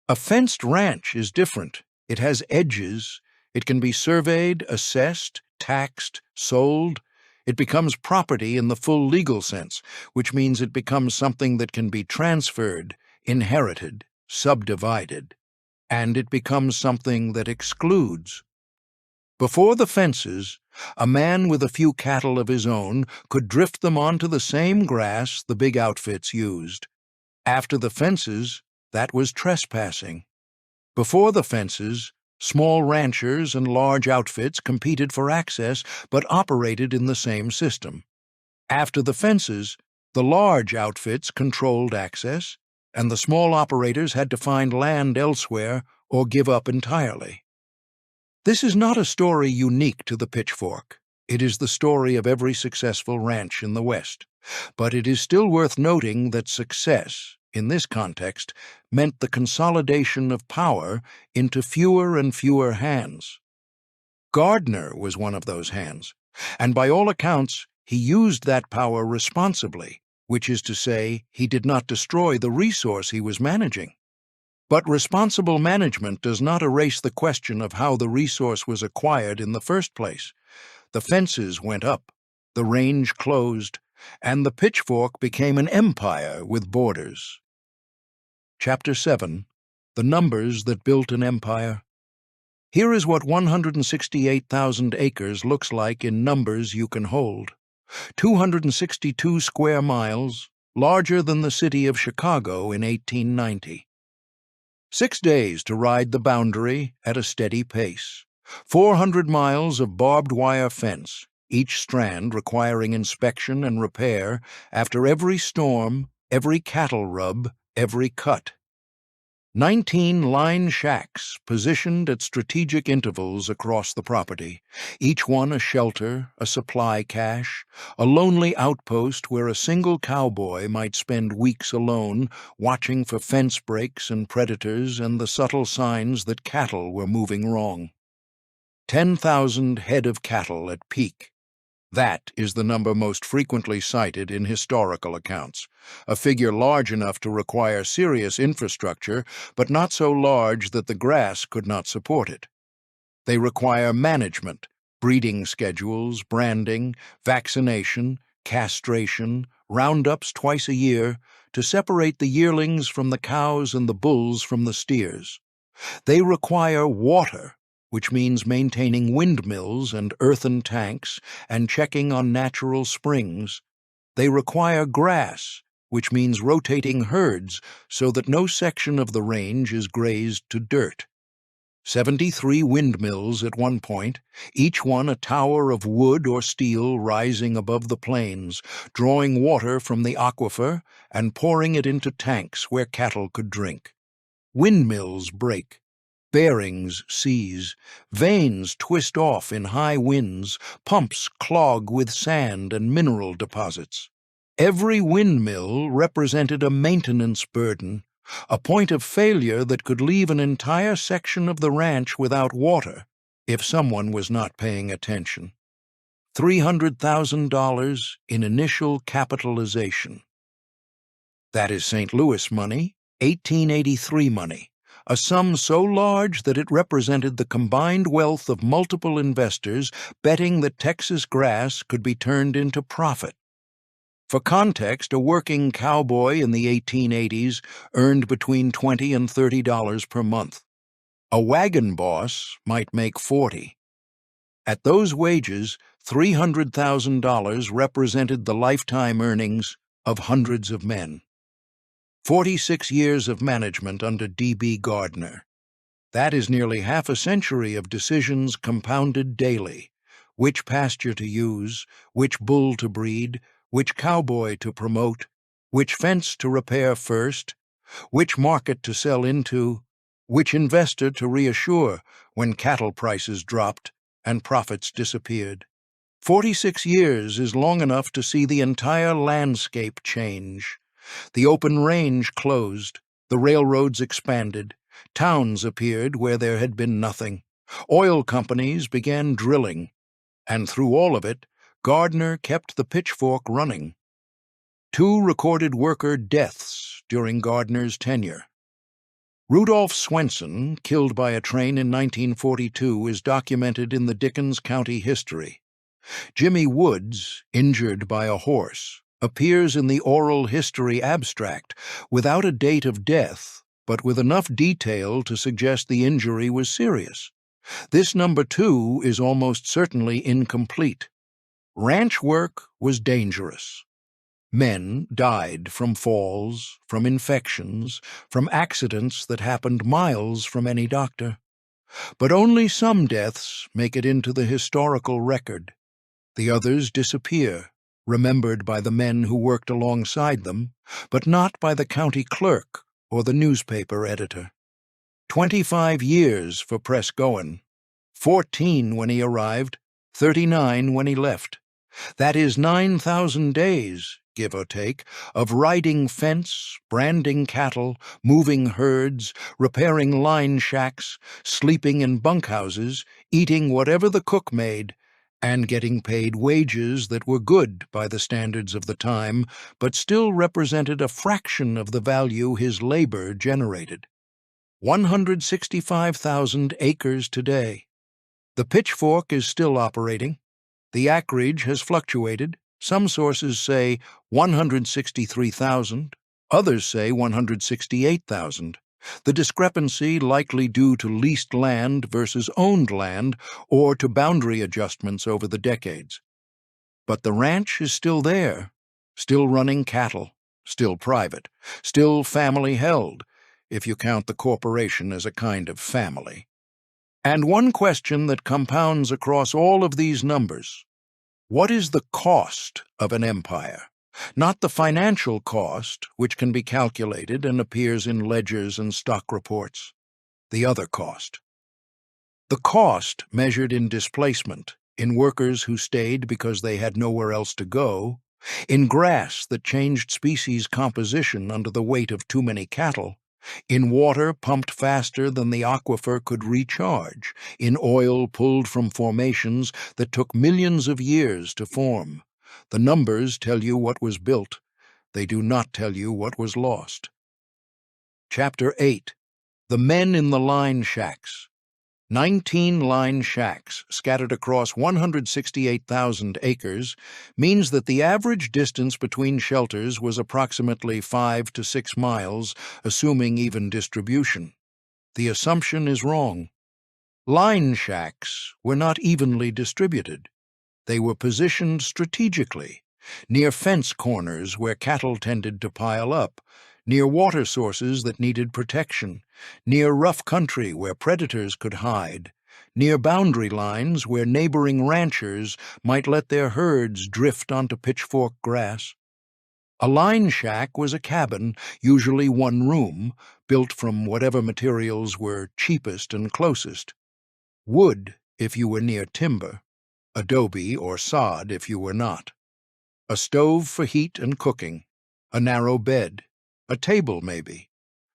A fenced ranch is different. It has edges. It can be surveyed, assessed, taxed, sold. It becomes property in the full legal sense, which means it becomes something that can be transferred, inherited, subdivided, and it becomes something that excludes. Before the fences, a man with a few cattle of his own could drift them onto the same grass the big outfits used. After the fences, that was trespassing. Before the fences, small ranchers and large outfits competed for access but operated in the same system. After the fences, the large outfits controlled access, and the small operators had to find land elsewhere or give up entirely. This is not a story unique to the Pitchfork. It is the story of every successful ranch in the West. But it is still worth noting that success, in this context, meant the consolidation of power into fewer and fewer hands. Gardner was one of those hands, and by all accounts, he used that power responsibly, which is to say, he did not destroy the resource he was managing. But responsible management does not erase the question of how the resource was acquired in the first place. The fences went up, the range closed, and the Pitchfork became an empire with borders. Chapter 7. The Numbers That Built an Empire. Here is what 168,000 acres looks like in numbers you can hold. 262 square miles, larger than the city of Chicago in 1890. 6 days to ride the boundary at a steady pace. 400 miles of barbed wire fence, each strand requiring inspection and repair after every storm, every cattle rub, every cut. 19 line shacks positioned at strategic intervals across the property, each one a shelter, a supply cache, a lonely outpost where a single cowboy might spend weeks alone watching for fence breaks and predators and the subtle signs that cattle were moving wrong. 10,000 head of cattle at peak. That is the number most frequently cited in historical accounts, a figure large enough to require serious infrastructure, but not so large that the grass could not support it. They require management, breeding schedules, branding, vaccination, castration, roundups twice a year, to separate the yearlings from the cows and the bulls from the steers. They require water, which means maintaining windmills and earthen tanks and checking on natural springs. They require grass, which means rotating herds so that no section of the range is grazed to dirt. 73 windmills at one point, each one a tower of wood or steel rising above the plains, drawing water from the aquifer and pouring it into tanks where cattle could drink. Windmills break. Bearings seize, veins twist off in high winds, pumps clog with sand and mineral deposits. Every windmill represented a maintenance burden, a point of failure that could leave an entire section of the ranch without water if someone was not paying attention. $300,000 in initial capitalization. That is St. Louis money, 1883 money. A sum so large that it represented the combined wealth of multiple investors betting that Texas grass could be turned into profit. For context, a working cowboy in the 1880s earned between $20 and $30 per month. A wagon boss might make $40. At those wages, $300,000 represented the lifetime earnings of hundreds of men. 46 years of management under D.B. Gardner. That is nearly half a century of decisions compounded daily. Which pasture to use, which bull to breed, which cowboy to promote, which fence to repair first, which market to sell into, which investor to reassure when cattle prices dropped and profits disappeared. 46 years is long enough to see the entire landscape change. The open range closed, the railroads expanded, towns appeared where there had been nothing, oil companies began drilling, and through all of it, Gardner kept the Pitchfork running. 2 recorded worker deaths during Gardner's tenure. Rudolph Swenson, killed by a train in 1942, is documented in the Dickens County history. Jimmy Woods, injured by a horse, appears in the oral history abstract without a date of death, but with enough detail to suggest the injury was serious. This number 2 is almost certainly incomplete. Ranch work was dangerous. Men died from falls, from infections, from accidents that happened miles from any doctor. But only some deaths make it into the historical record. The others disappear, remembered by the men who worked alongside them, but not by the county clerk or the newspaper editor. 25 years for Press Goen. 14 when he arrived, 39 when he left. That is 9,000 days, give or take, of riding fence, branding cattle, moving herds, repairing line shacks, sleeping in bunkhouses, eating whatever the cook made, and getting paid wages that were good by the standards of the time, but still represented a fraction of the value his labor generated. 165,000 acres today. The Pitchfork is still operating. The acreage has fluctuated. Some sources say 163,000, others say 168,000. The discrepancy likely due to leased land versus owned land or to boundary adjustments over the decades. But the ranch is still there, still running cattle, still private, still family-held, if you count the corporation as a kind of family. And one question that compounds across all of these numbers: what is the cost of an empire? Not the financial cost, which can be calculated and appears in ledgers and stock reports. The other cost. The cost measured in displacement, in workers who stayed because they had nowhere else to go, in grass that changed species composition under the weight of too many cattle, in water pumped faster than the aquifer could recharge, in oil pulled from formations that took millions of years to form. The numbers tell you what was built. They do not tell you what was lost. Chapter 8. The Men in the Line Shacks. 19 line shacks scattered across 168,000 acres means that the average distance between shelters was approximately 5 to 6 miles, assuming even distribution. The assumption is wrong. Line shacks were not evenly distributed. They were positioned strategically, near fence corners where cattle tended to pile up, near water sources that needed protection, near rough country where predators could hide, near boundary lines where neighboring ranchers might let their herds drift onto pitchfork grass. A line shack was a cabin, usually one room, built from whatever materials were cheapest and closest. Wood if you were near timber, adobe or sod if you were not. A stove for heat and cooking, a narrow bed, a table maybe,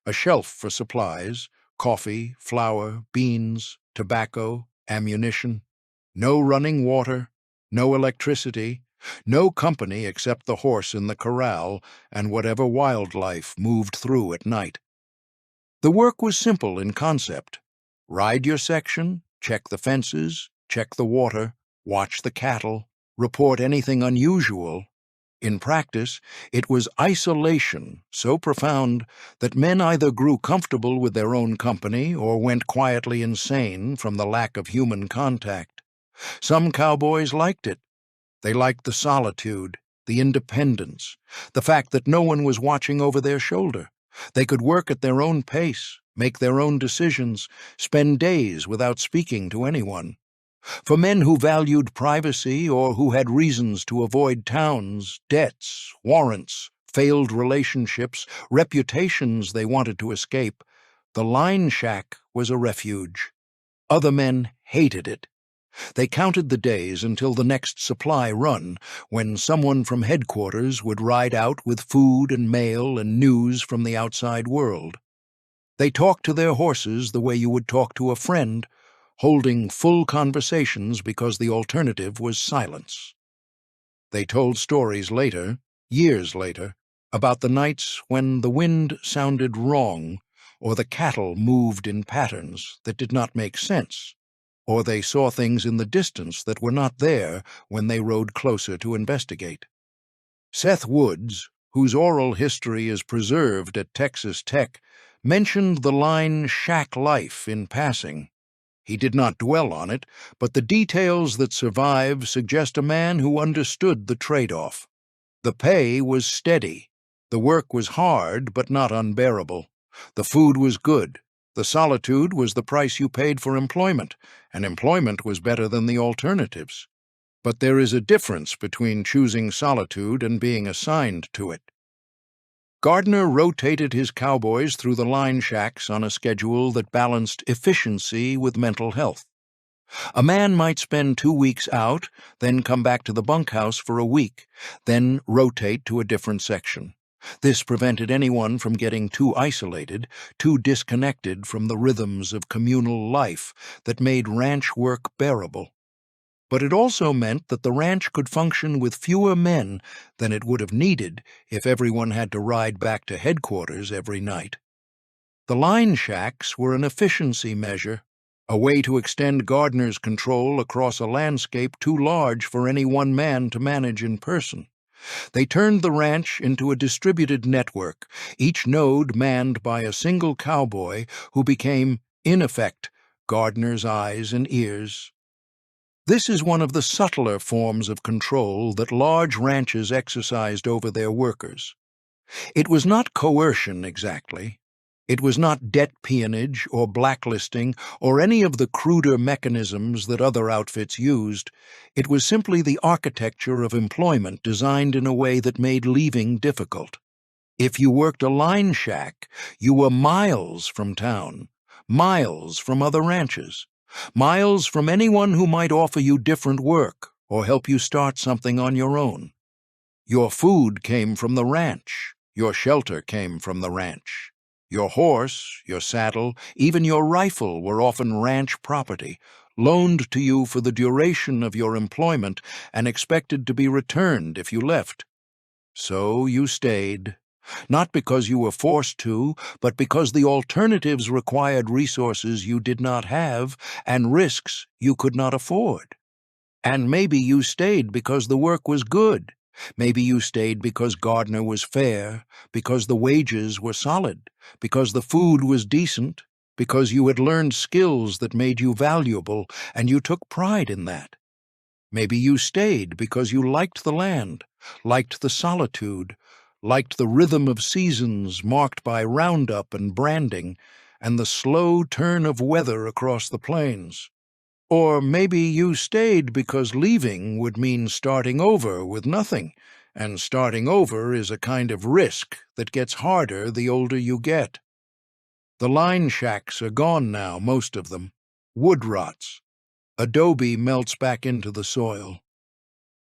a shelf for supplies, coffee, flour, beans, tobacco, ammunition. No running water, no electricity, no company except the horse in the corral and whatever wildlife moved through at night. The work was simple in concept. Ride your section, check the fences, check the water, watch the cattle, report anything unusual. In practice, it was isolation so profound that men either grew comfortable with their own company or went quietly insane from the lack of human contact. Some cowboys liked it. They liked the solitude, the independence, the fact that no one was watching over their shoulder. They could work at their own pace, make their own decisions, spend days without speaking to anyone. For men who valued privacy or who had reasons to avoid towns, debts, warrants, failed relationships, reputations they wanted to escape, the line shack was a refuge. Other men hated it. They counted the days until the next supply run, when someone from headquarters would ride out with food and mail and news from the outside world. They talked to their horses the way you would talk to a friend, holding full conversations because the alternative was silence. They told stories later, years later, about the nights when the wind sounded wrong, or the cattle moved in patterns that did not make sense, or they saw things in the distance that were not there when they rode closer to investigate. Seth Woods, whose oral history is preserved at Texas Tech, mentioned the line shack life in passing. He did not dwell on it, but the details that survive suggest a man who understood the trade-off. The pay was steady. The work was hard, but not unbearable. The food was good. The solitude was the price you paid for employment, and employment was better than the alternatives. But there is a difference between choosing solitude and being assigned to it. Gardner rotated his cowboys through the line shacks on a schedule that balanced efficiency with mental health. A man might spend 2 weeks out, then come back to the bunkhouse for a week, then rotate to a different section. This prevented anyone from getting too isolated, too disconnected from the rhythms of communal life that made ranch work bearable. But it also meant that the ranch could function with fewer men than it would have needed if everyone had to ride back to headquarters every night. The line shacks were an efficiency measure, a way to extend Gardner's control across a landscape too large for any one man to manage in person. They turned the ranch into a distributed network, each node manned by a single cowboy who became, in effect, Gardner's eyes and ears. This is one of the subtler forms of control that large ranches exercised over their workers. It was not coercion exactly. It was not debt peonage or blacklisting or any of the cruder mechanisms that other outfits used. It was simply the architecture of employment designed in a way that made leaving difficult. If you worked a line shack, you were miles from town, miles from other ranches, miles from anyone who might offer you different work or help you start something on your own. Your food came from the ranch. Your shelter came from the ranch. Your horse, your saddle, even your rifle were often ranch property, loaned to you for the duration of your employment and expected to be returned if you left. So you stayed, not because you were forced to, but because the alternatives required resources you did not have and risks you could not afford. And maybe you stayed because the work was good. Maybe you stayed because Gardner was fair, because the wages were solid, because the food was decent, because you had learned skills that made you valuable, and you took pride in that. Maybe you stayed because you liked the land, liked the solitude, liked the rhythm of seasons marked by roundup and branding, and the slow turn of weather across the plains. Or maybe you stayed because leaving would mean starting over with nothing, and starting over is a kind of risk that gets harder the older you get. The line shacks are gone now, most of them. Wood rots. Adobe melts back into the soil.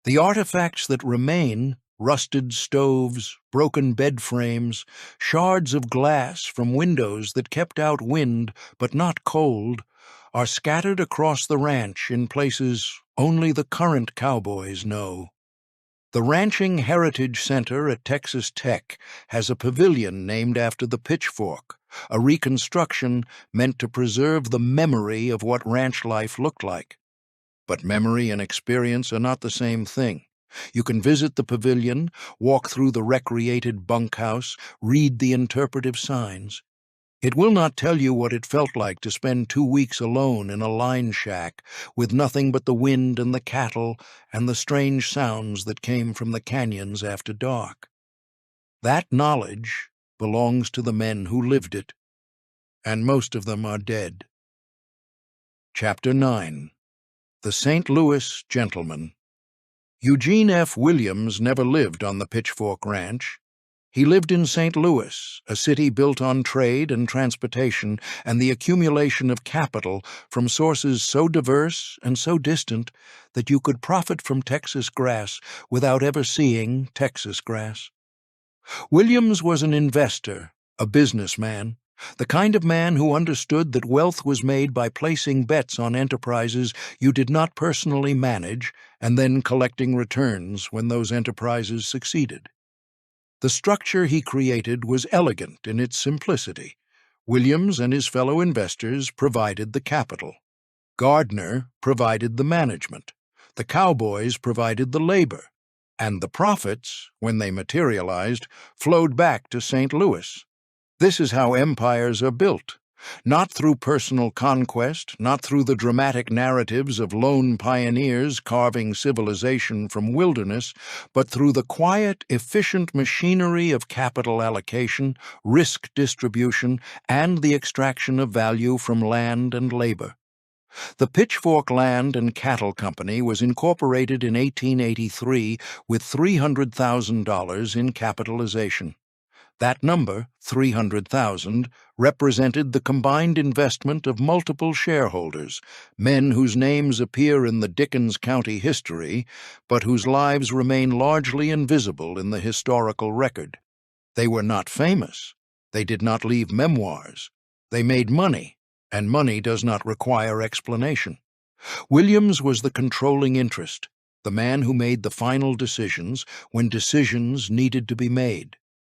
The artifacts that remain, rusted stoves, broken bed frames, shards of glass from windows that kept out wind but not cold, are scattered across the ranch in places only the current cowboys know. The Ranching Heritage Center at Texas Tech has a pavilion named after the Pitchfork, a reconstruction meant to preserve the memory of what ranch life looked like. But memory and experience are not the same thing. You can visit the pavilion, walk through the recreated bunkhouse, read the interpretive signs. It will not tell you what it felt like to spend 2 weeks alone in a line shack with nothing but the wind and the cattle and the strange sounds that came from the canyons after dark. That knowledge belongs to the men who lived it, and most of them are dead. Chapter 9. The St. Louis Gentleman. Eugene F. Williams never lived on the Pitchfork Ranch. He lived in St. Louis, a city built on trade and transportation and the accumulation of capital from sources so diverse and so distant that you could profit from Texas grass without ever seeing Texas grass. Williams was an investor, a businessman, the kind of man who understood that wealth was made by placing bets on enterprises you did not personally manage and then collecting returns when those enterprises succeeded. The structure he created was elegant in its simplicity, Williams and his fellow investors provided the capital. Gardner provided the management. The cowboys provided the labor. And the profits, when they materialized, flowed back to St. Louis. This is how empires are built. Not through personal conquest, not through the dramatic narratives of lone pioneers carving civilization from wilderness, but through the quiet, efficient machinery of capital allocation, risk distribution, and the extraction of value from land and labor. The Pitchfork Land and Cattle Company was incorporated in 1883 with $300,000 in capitalization. That number, 300,000, represented the combined investment of multiple shareholders, men whose names appear in the Dickens County history, but whose lives remain largely invisible in the historical record. They were not famous. They did not leave memoirs. They made money, and money does not require explanation. Williams was the controlling interest, the man who made the final decisions when decisions needed to be made.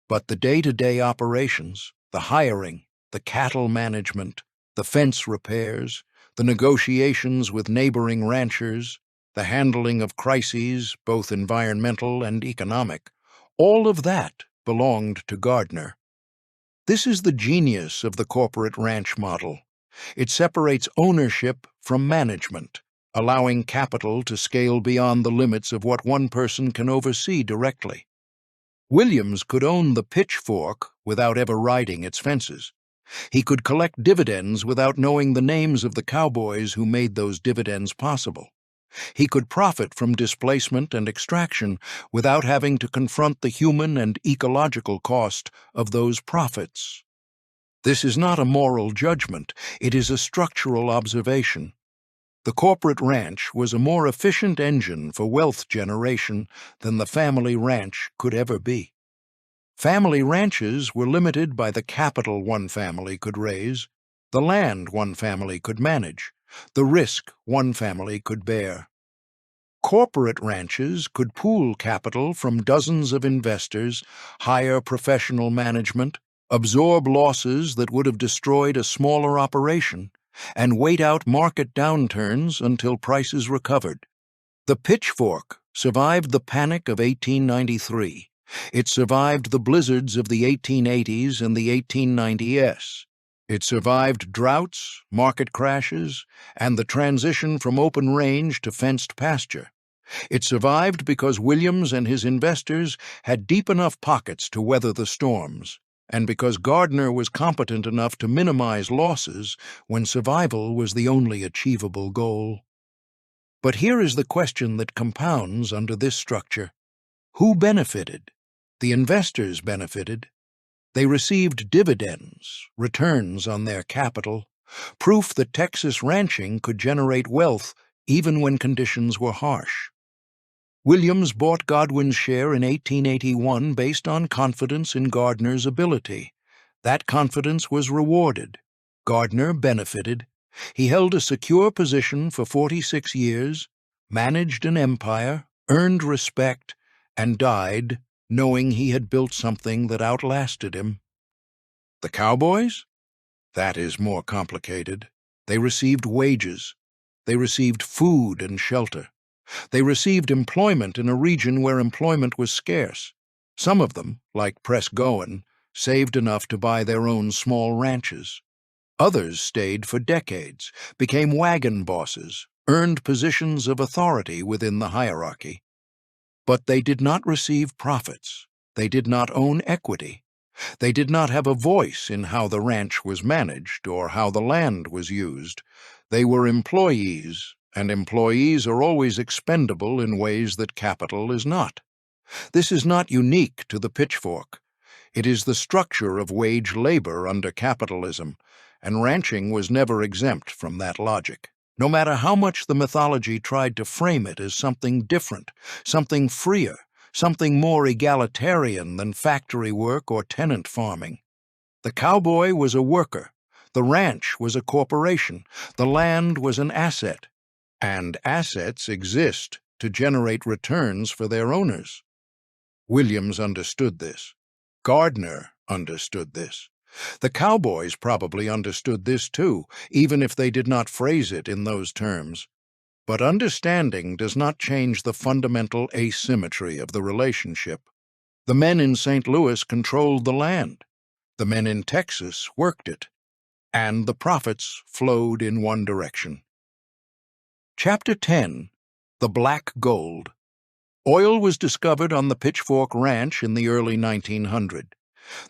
But the day-to-day operations, the hiring, the cattle management, the fence repairs, the negotiations with neighboring ranchers, the handling of crises, both environmental and economic, all of that belonged to Gardner. This is the genius of the corporate ranch model. It separates ownership from management, allowing capital to scale beyond the limits of what one person can oversee directly. Williams could own the Pitchfork without ever riding its fences. He could collect dividends without knowing the names of the cowboys who made those dividends possible. He could profit from displacement and extraction without having to confront the human and ecological cost of those profits. This is not a moral judgment, it is a structural observation. The corporate ranch was a more efficient engine for wealth generation than the family ranch could ever be. Family ranches were limited by the capital one family could raise, the land one family could manage, the risk one family could bear. Corporate ranches could pool capital from dozens of investors, hire professional management, absorb losses that would have destroyed a smaller operation, and wait out market downturns until prices recovered. The Pitchfork survived the panic of 1893. It survived the blizzards of the 1880s and the 1890s. It survived droughts, market crashes, and the transition from open range to fenced pasture. It survived because Williams and his investors had deep enough pockets to weather the storms, and because Gardner was competent enough to minimize losses when survival was the only achievable goal. But here is the question that compounds under this structure. Who benefited? The investors benefited. They received dividends, returns on their capital, proof that Texas ranching could generate wealth even when conditions were harsh. Williams bought Godwin's share in 1881 based on confidence in Gardner's ability. That confidence was rewarded. Gardner benefited. He held a secure position for 46 years, managed an empire, earned respect, and died knowing he had built something that outlasted him. The cowboys? That is more complicated. They received wages. They received food and shelter. They received employment in a region where employment was scarce. Some of them, like Press Goen, saved enough to buy their own small ranches. Others stayed for decades, became wagon bosses, earned positions of authority within the hierarchy. But they did not receive profits. They did not own equity. They did not have a voice in how the ranch was managed or how the land was used. They were employees, and employees are always expendable in ways that capital is not. This is not unique to the Pitchfork. It is the structure of wage labor under capitalism, and ranching was never exempt from that logic. No matter how much the mythology tried to frame it as something different, something freer, something more egalitarian than factory work or tenant farming. The cowboy was a worker, the ranch was a corporation, the land was an asset, and assets exist to generate returns for their owners. Williams understood this. Gardner understood this. The cowboys probably understood this too, even if they did not phrase it in those terms. But understanding does not change the fundamental asymmetry of the relationship. The men in St. Louis controlled the land. The men in Texas worked it. And the profits flowed in one direction. Chapter 10. The Black Gold. Oil was discovered on the Pitchfork Ranch in the early 1900s.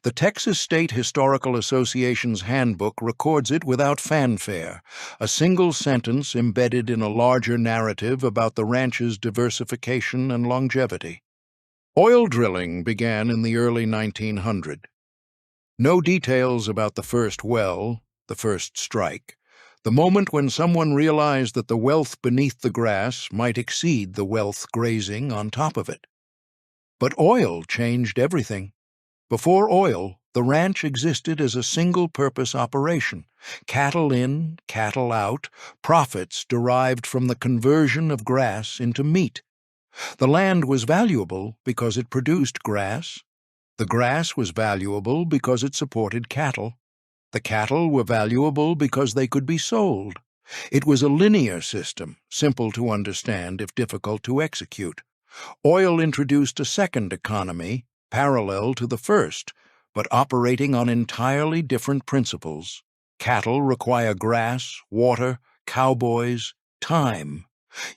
The Texas State Historical Association's handbook records it without fanfare, a single sentence embedded in a larger narrative about the ranch's diversification and longevity. Oil drilling began in the early 1900s. No details about the first well, the first strike, the moment when someone realized that the wealth beneath the grass might exceed the wealth grazing on top of it. But oil changed everything. Before oil, the ranch existed as a single-purpose operation. Cattle in, cattle out, profits derived from the conversion of grass into meat. The land was valuable because it produced grass. The grass was valuable because it supported cattle. The cattle were valuable because they could be sold. It was a linear system, simple to understand if difficult to execute. Oil introduced a second economy, parallel to the first, but operating on entirely different principles. Cattle require grass, water, cowboys, time.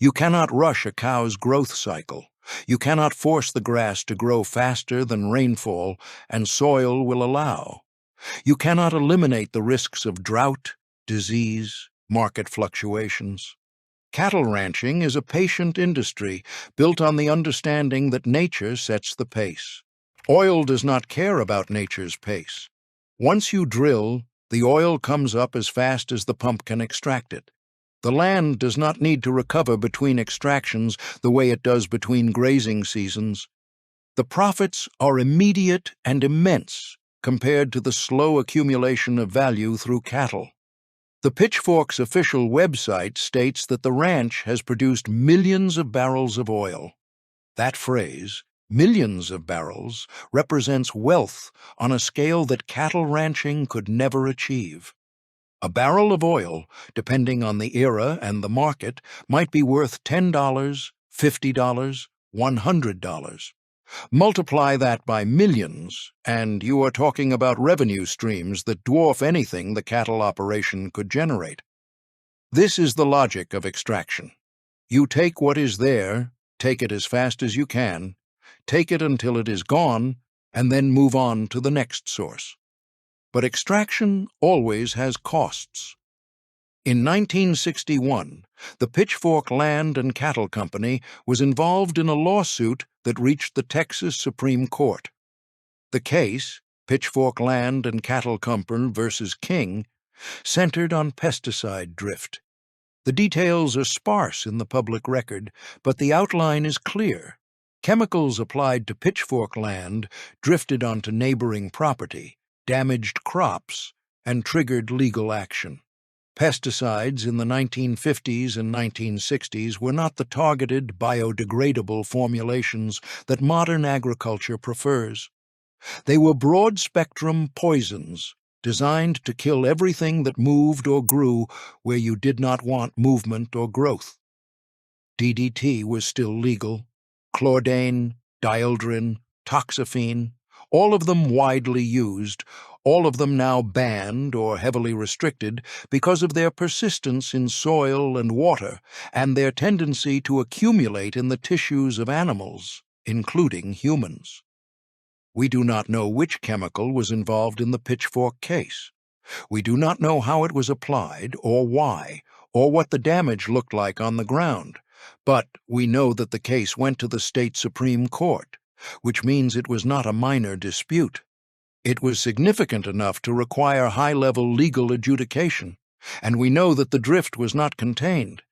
You cannot rush a cow's growth cycle. You cannot force the grass to grow faster than rainfall and soil will allow. You cannot eliminate the risks of drought, disease, market fluctuations. Cattle ranching is a patient industry built on the understanding that nature sets the pace. Oil does not care about nature's pace. Once you drill, the oil comes up as fast as the pump can extract it. The land does not need to recover between extractions the way it does between grazing seasons. The profits are immediate and immense compared to the slow accumulation of value through cattle. The Pitchfork's official website states that the ranch has produced millions of barrels of oil. That phrase, millions of barrels, represents wealth on a scale that cattle ranching could never achieve. A barrel of oil, depending on the era and the market, might be worth $10, $50, $100. Multiply that by millions, and you are talking about revenue streams that dwarf anything the cattle operation could generate. This is the logic of extraction. You take what is there, take it as fast as you can, take it until it is gone, and then move on to the next source. But extraction always has costs. In 1961, the Pitchfork Land and Cattle Company was involved in a lawsuit that reached the Texas Supreme Court. The case, Pitchfork Land and Cattle Company versus King, centered on pesticide drift. The details are sparse in the public record, but the outline is clear. Chemicals applied to Pitchfork land drifted onto neighboring property, damaged crops, and triggered legal action. Pesticides in the 1950s and 1960s were not the targeted, biodegradable formulations that modern agriculture prefers. They were broad-spectrum poisons, designed to kill everything that moved or grew where you did not want movement or growth. DDT was still legal. Chlordane, dieldrin, toxaphene, all of them widely used, all of them now banned or heavily restricted because of their persistence in soil and water and their tendency to accumulate in the tissues of animals, including humans. We do not know which chemical was involved in the Pitchfork case. We do not know how it was applied or why, or what the damage looked like on the ground, but we know that the case went to the state Supreme Court, which means it was not a minor dispute. It was significant enough to require high-level legal adjudication, and we know that the drift was not contained.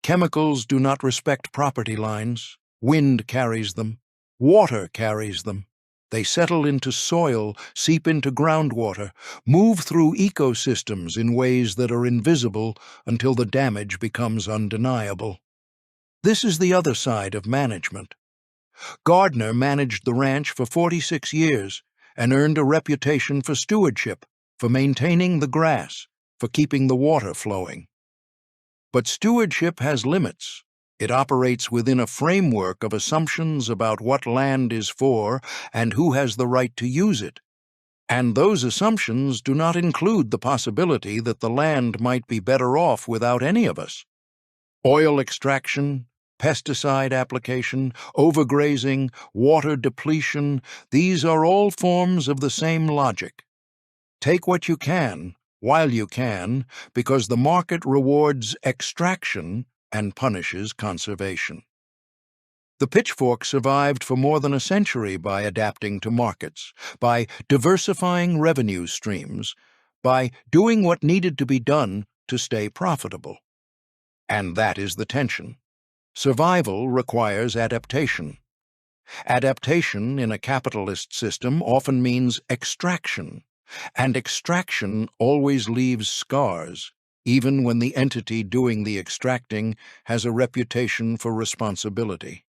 Chemicals do not respect property lines. Wind carries them. Water carries them. They settle into soil, seep into groundwater, move through ecosystems in ways that are invisible until the damage becomes undeniable. This is the other side of management. Gardner managed the ranch for 46 years and earned a reputation for stewardship. for maintaining the grass, for keeping the water flowing. But stewardship has limits. It operates within a framework of assumptions about what land is for and who has the right to use it. And those assumptions do not include the possibility that the land might be better off without any of us. Oil extraction, pesticide application, overgrazing, water depletion, these are all forms of the same logic. Take what you can, while you can, because the market rewards extraction and punishes conservation. The pitchfork survived for more than a century by adapting to markets, by diversifying revenue streams, by doing what needed to be done to stay profitable. And that is the tension. Survival requires adaptation. Adaptation in a capitalist system often means extraction, and extraction always leaves scars, even when the entity doing the extracting has a reputation for responsibility.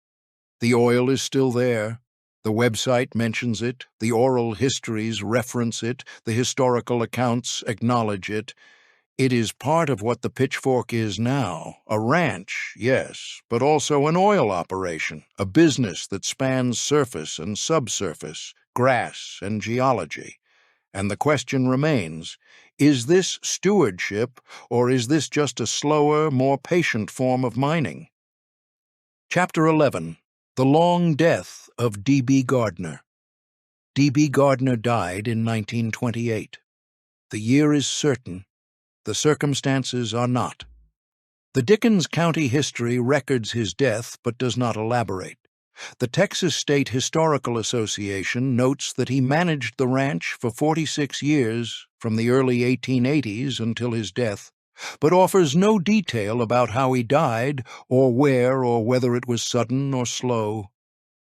The oil is still there. The website mentions it, the oral histories reference it, the historical accounts acknowledge it. It is part of what the Pitchfork is now, a ranch, yes, but also an oil operation, a business that spans surface and subsurface, grass and geology. And the question remains, is this stewardship, or is this just a slower, more patient form of mining? Chapter 11. The Long Death of D.B. Gardner. D.B. Gardner died in 1928. The year is certain. The circumstances are not. The Dickens County history records his death but does not elaborate. The Texas State Historical Association notes that he managed the ranch for 46 years, from the early 1880s until his death, but offers no detail about how he died, or where, or whether it was sudden or slow.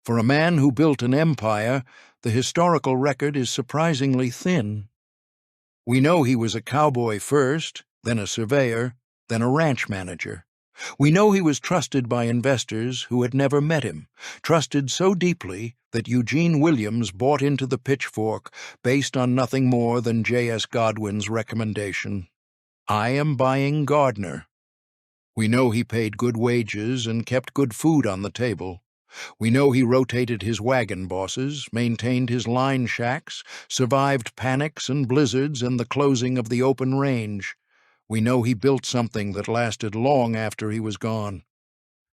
For a man who built an empire, the historical record is surprisingly thin. We know he was a cowboy first, then a surveyor, then a ranch manager. We know he was trusted by investors who had never met him, trusted so deeply that Eugene Williams bought into the Pitchfork based on nothing more than J.S. Godwin's recommendation. I am buying Gardner. We know he paid good wages and kept good food on the table. We know he rotated his wagon bosses, maintained his line shacks, survived panics and blizzards and the closing of the open range. We know he built something that lasted long after he was gone.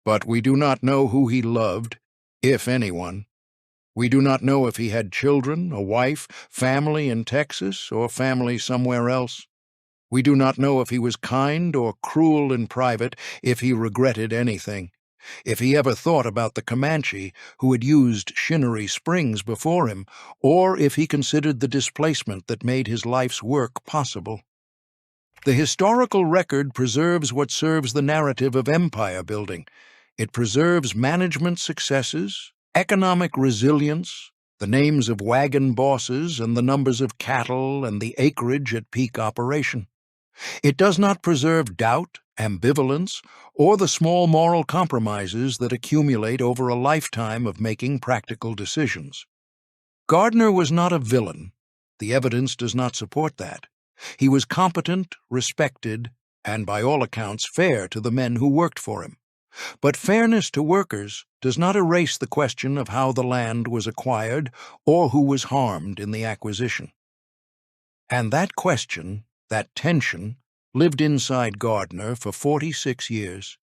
But we do not know who he loved, if anyone. We do not know if he had children, a wife, family in Texas, or family somewhere else. We do not know if he was kind or cruel in private, if he regretted anything, if he ever thought about the Comanche who had used Shinnery Springs before him, or if he considered the displacement that made his life's work possible. The historical record preserves what serves the narrative of empire building. It preserves management successes, economic resilience, the names of wagon bosses and the numbers of cattle and the acreage at peak operation. It does not preserve doubt, ambivalence, or the small moral compromises that accumulate over a lifetime of making practical decisions. Gardner was not a villain. The evidence does not support that. He was competent, respected, and by all accounts fair to the men who worked for him. But fairness to workers does not erase the question of how the land was acquired or who was harmed in the acquisition. And that question, that tension, lived inside Gardner for 46 years.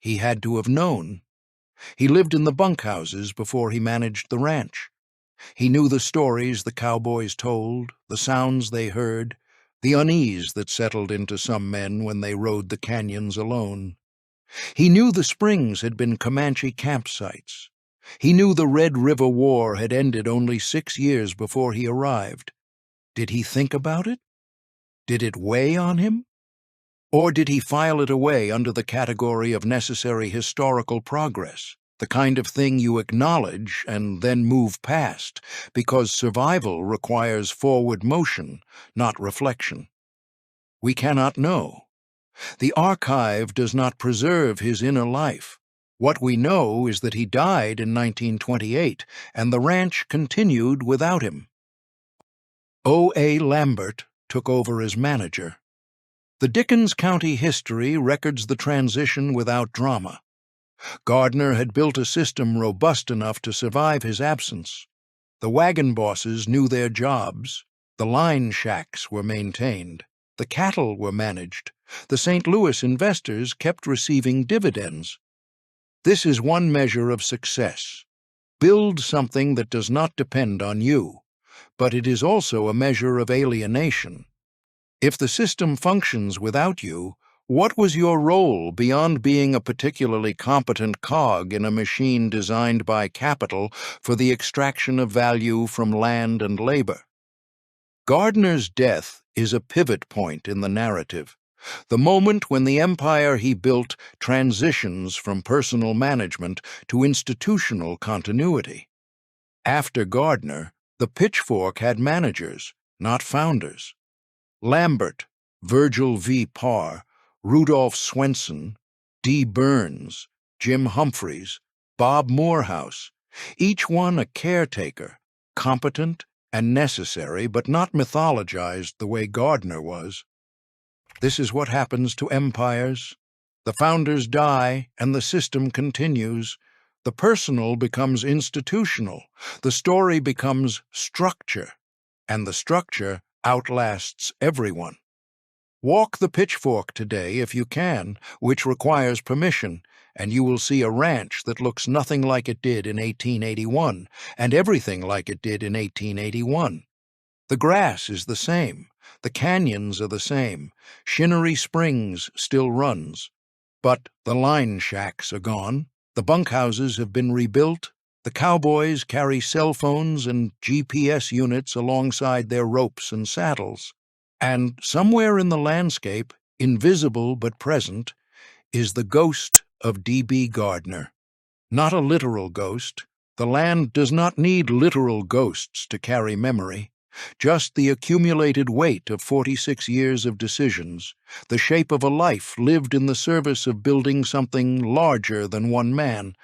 He had to have known. He lived in the bunkhouses before he managed the ranch. He knew the stories the cowboys told, the sounds they heard, the unease that settled into some men when they rode the canyons alone. He knew the springs had been Comanche campsites. He knew the Red River War had ended only 6 years before he arrived. Did he think about it? Did it weigh on him? Or did he file it away under the category of necessary historical progress, the kind of thing you acknowledge and then move past, because survival requires forward motion, not reflection? We cannot know. The archive does not preserve his inner life. What we know is that he died in 1928, and the ranch continued without him. O.A. Lambert took over as manager. The Dickens County history records the transition without drama. Gardner had built a system robust enough to survive his absence. The wagon bosses knew their jobs. The line shacks were maintained. The cattle were managed. The St. Louis investors kept receiving dividends. This is one measure of success. Build something that does not depend on you, but it is also a measure of alienation. If the system functions without you, what was your role beyond being a particularly competent cog in a machine designed by capital for the extraction of value from land and labor? Gardner's death is a pivot point in the narrative, the moment when the empire he built transitions from personal management to institutional continuity. After Gardner, the Pitchfork had managers, not founders. Lambert, Virgil V. Parr, Rudolph Swenson, D. Burns, Jim Humphreys, Bob Morehouse, each one a caretaker, competent and necessary, but not mythologized the way Gardner was. This is what happens to empires. The founders die, and the system continues. The personal becomes institutional. The story becomes structure, and the structure outlasts everyone. Walk the Pitchfork today if you can, which requires permission, and you will see a ranch that looks nothing like it did in 1881, and everything like it did in 1881. The grass is the same. The canyons are the same. Shinnery Springs still runs. But the line shacks are gone. The bunkhouses have been rebuilt. The cowboys carry cell phones and GPS units alongside their ropes and saddles. And somewhere in the landscape, invisible but present, is the ghost of D.B. Gardner. Not a literal ghost. The land does not need literal ghosts to carry memory. Just the accumulated weight of 46 years of decisions, the shape of a life lived in the service of building something larger than one man,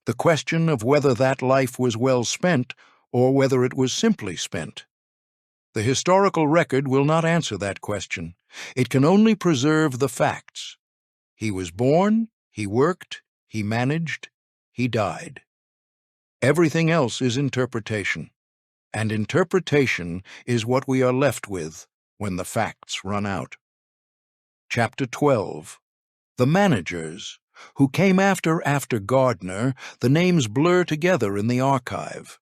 the question of whether that life was well spent or whether it was simply spent. The historical record will not answer that question. It can only preserve the facts. He was born, he worked, he managed, he died. Everything else is interpretation. And interpretation is what we are left with when the facts run out. Chapter 12. The managers, who came after Gardner, the names blur together in the archive.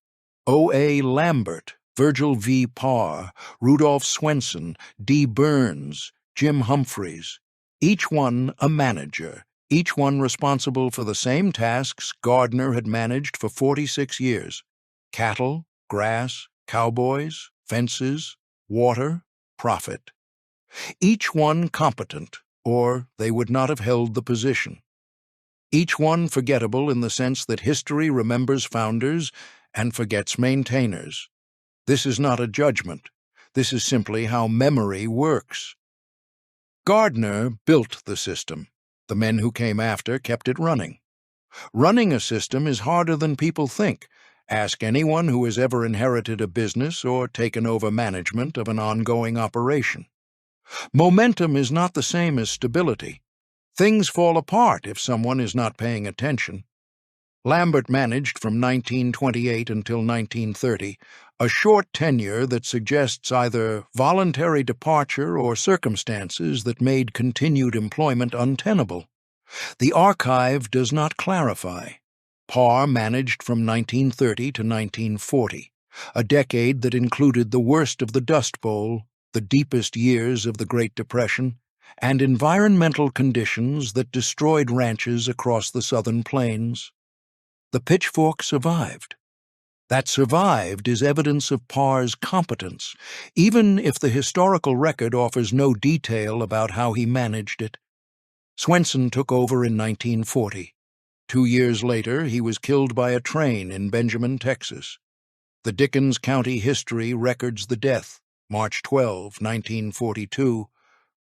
O.A. Lambert, Virgil V. Parr, Rudolph Swenson, D. Burns, Jim Humphreys, each one a manager, each one responsible for the same tasks Gardner had managed for 46 years: cattle, grass, cowboys, fences, water, profit. Each one competent, or they would not have held the position. Each one forgettable in the sense that history remembers founders and forgets maintainers. This is not a judgment. This is simply how memory works. Gardner built the system. The men who came after kept it running. Running a system is harder than people think. Ask anyone who has ever inherited a business or taken over management of an ongoing operation. Momentum is not the same as stability. Things fall apart if someone is not paying attention. Lambert managed from 1928 until 1930, a short tenure that suggests either voluntary departure or circumstances that made continued employment untenable. The archive does not clarify. Parr managed from 1930 to 1940, a decade that included the worst of the Dust Bowl, the deepest years of the Great Depression, and environmental conditions that destroyed ranches across the southern plains. The Pitchfork survived. That survived is evidence of Parr's competence, even if the historical record offers no detail about how he managed it. Swenson took over in 1940. 2 years later, he was killed by a train in Benjamin, Texas. The Dickens County history records the death, March 12, 1942,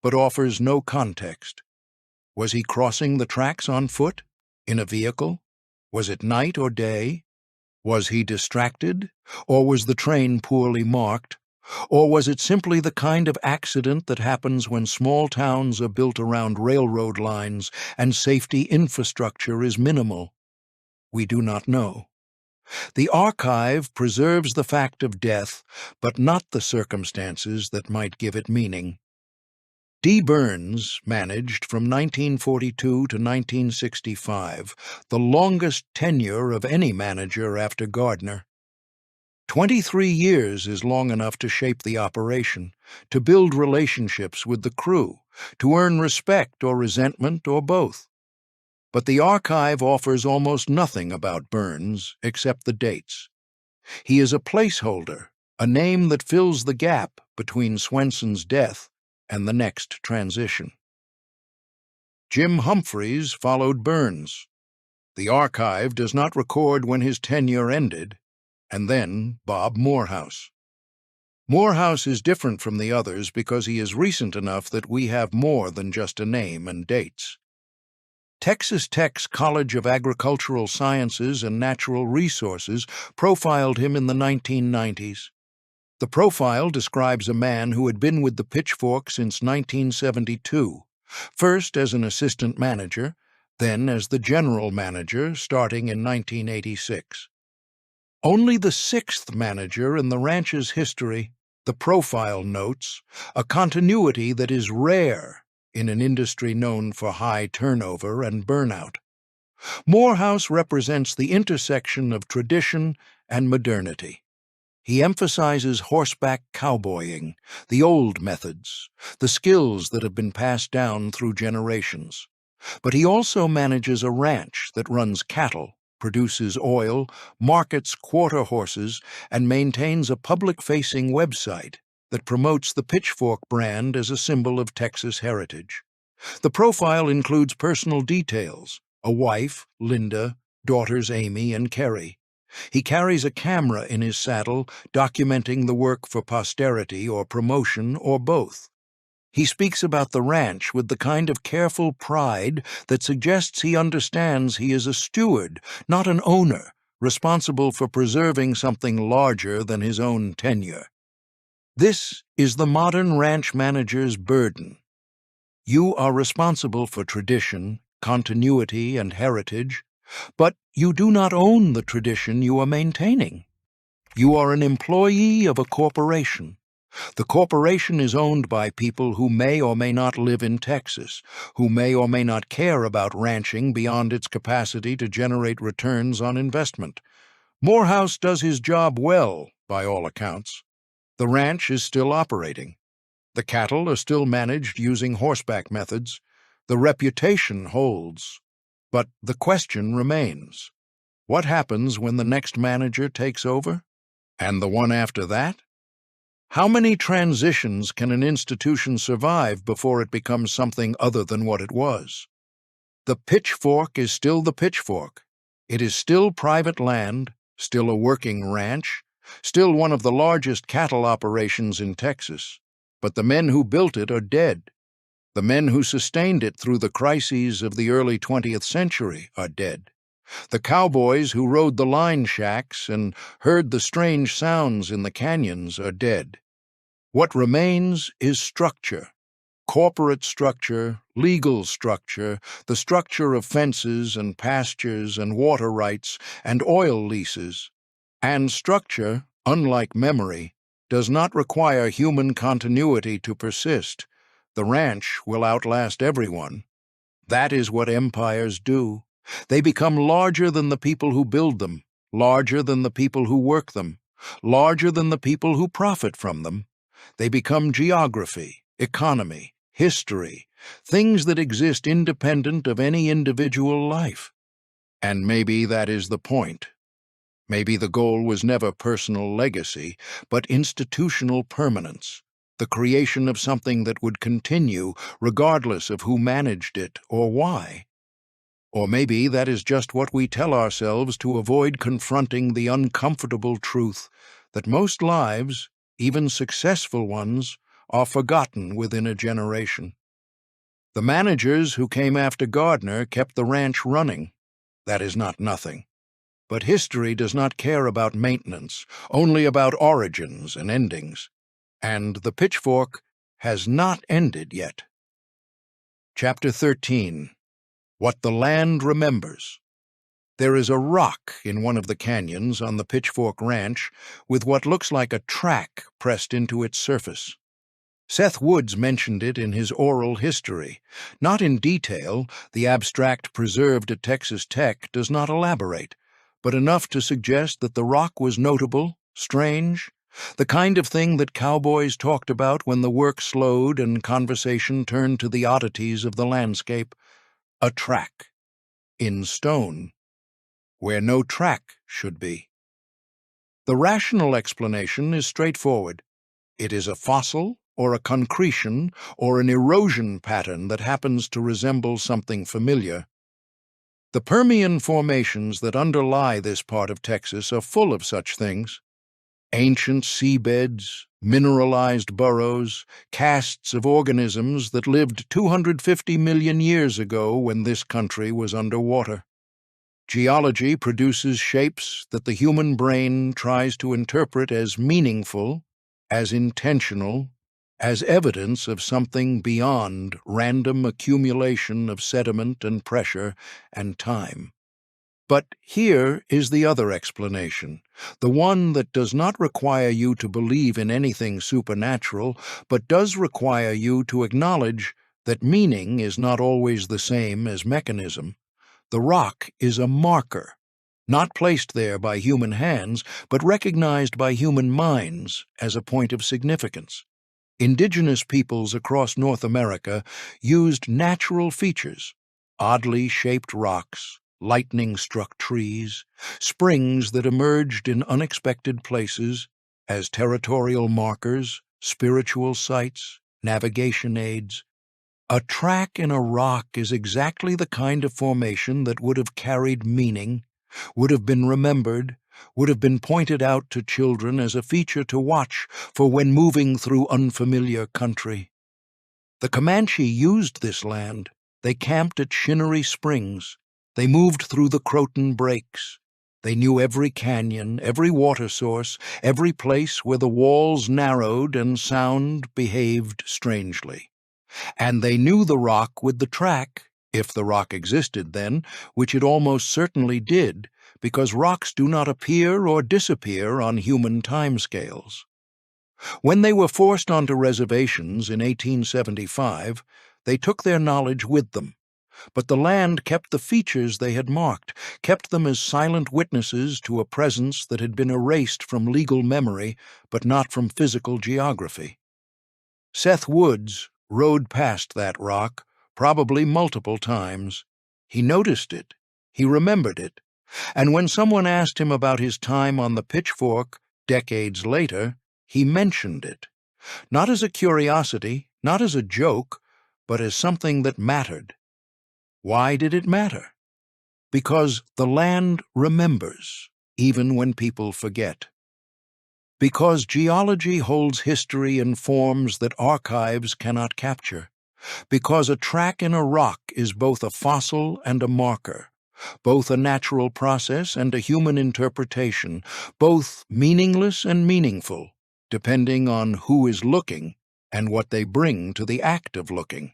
but offers no context. Was he crossing the tracks on foot? In a vehicle? Was it night or day? Was he distracted? Or was the train poorly marked? Or was it simply the kind of accident that happens when small towns are built around railroad lines and safety infrastructure is minimal? We do not know. The archive preserves the fact of death, but not the circumstances that might give it meaning. D. Burns managed from 1942 to 1965, the longest tenure of any manager after Gardner. 23 years is long enough to shape the operation, to build relationships with the crew, to earn respect or resentment or both. But the archive offers almost nothing about Burns except the dates. He is a placeholder, a name that fills the gap between Swenson's death and the next transition. Jim Humphreys followed Burns. The archive does not record when his tenure ended, and then Bob Morehouse. Morehouse is different from the others because he is recent enough that we have more than just a name and dates. Texas Tech's College of Agricultural Sciences and Natural Resources profiled him in the 1990s. The profile describes a man who had been with the Pitchfork since 1972, first as an assistant manager, then as the general manager starting in 1986. Only the sixth manager in the ranch's history, the profile notes, a continuity that is rare in an industry known for high turnover and burnout. Morehouse represents the intersection of tradition and modernity. He emphasizes horseback cowboying, the old methods, the skills that have been passed down through generations. But he also manages a ranch that runs cattle, produces oil, markets quarter horses, and maintains a public-facing website that promotes the Pitchfork brand as a symbol of Texas heritage. The profile includes personal details: a wife, Linda, daughters Amy and Kerry. He carries a camera in his saddle, documenting the work for posterity or promotion or both. He speaks about the ranch with the kind of careful pride that suggests he understands he is a steward, not an owner, responsible for preserving something larger than his own tenure. This is the modern ranch manager's burden. You are responsible for tradition, continuity, and heritage, but you do not own the tradition you are maintaining. You are an employee of a corporation. The corporation is owned by people who may or may not live in Texas, who may or may not care about ranching beyond its capacity to generate returns on investment. Morehouse does his job well, by all accounts. The ranch is still operating. The cattle are still managed using horseback methods. The reputation holds. But the question remains: what happens when the next manager takes over? And the one after that? How many transitions can an institution survive before it becomes something other than what it was? The Pitchfork is still the Pitchfork. It is still private land, still a working ranch, still one of the largest cattle operations in Texas. But the men who built it are dead. The men who sustained it through the crises of the early 20th century are dead. The cowboys who rode the line shacks and heard the strange sounds in the canyons are dead. What remains is structure: corporate structure, legal structure, the structure of fences and pastures and water rights and oil leases. And structure, unlike memory, does not require human continuity to persist. The ranch will outlast everyone. That is what empires do. They become larger than the people who build them, larger than the people who work them, larger than the people who profit from them. They become geography, economy, history, things that exist independent of any individual life. And maybe that is the point. Maybe the goal was never personal legacy, but institutional permanence, the creation of something that would continue regardless of who managed it or why. Or maybe that is just what we tell ourselves to avoid confronting the uncomfortable truth that most lives, even successful ones, are forgotten within a generation. The managers who came after Gardner kept the ranch running. That is not nothing. But history does not care about maintenance, only about origins and endings. And the pitchfork has not ended yet. Chapter 13. What the Land Remembers. There is a rock in one of the canyons on the Pitchfork Ranch with what looks like a track pressed into its surface. Seth Woods mentioned it in his oral history. Not in detail, the abstract preserved at Texas Tech does not elaborate, but enough to suggest that the rock was notable, strange, the kind of thing that cowboys talked about when the work slowed and conversation turned to the oddities of the landscape. A track. In stone. Where no track should be. The rational explanation is straightforward. It is a fossil, or a concretion, or an erosion pattern that happens to resemble something familiar. The Permian formations that underlie this part of Texas are full of such things. Ancient seabeds, mineralized burrows, casts of organisms that lived 250 million years ago when this country was underwater. Geology produces shapes that the human brain tries to interpret as meaningful, as intentional, as evidence of something beyond random accumulation of sediment and pressure and time. But here is the other explanation, the one that does not require you to believe in anything supernatural, but does require you to acknowledge that meaning is not always the same as mechanism. The rock is a marker, not placed there by human hands, but recognized by human minds as a point of significance. Indigenous peoples across North America used natural features, oddly shaped rocks, lightning-struck trees, springs that emerged in unexpected places as territorial markers, spiritual sites, navigation aids. A track in a rock is exactly the kind of formation that would have carried meaning, would have been remembered, would have been pointed out to children as a feature to watch for when moving through unfamiliar country. The Comanche used this land. They camped at Shinnery Springs. They moved through the Croton Breaks. They knew every canyon, every water source, every place where the walls narrowed and sound behaved strangely. And they knew the rock with the track, if the rock existed then, which it almost certainly did, because rocks do not appear or disappear on human timescales. When they were forced onto reservations in 1875, they took their knowledge with them. But the land kept the features they had marked, kept them as silent witnesses to a presence that had been erased from legal memory, but not from physical geography. Seth Woods rode past that rock, probably multiple times. He noticed it. He remembered it. And when someone asked him about his time on the Pitchfork, decades later, he mentioned it. Not as a curiosity, not as a joke, but as something that mattered. Why did it matter? Because the land remembers, even when people forget. Because geology holds history in forms that archives cannot capture. Because a track in a rock is both a fossil and a marker, both a natural process and a human interpretation, both meaningless and meaningful, depending on who is looking and what they bring to the act of looking.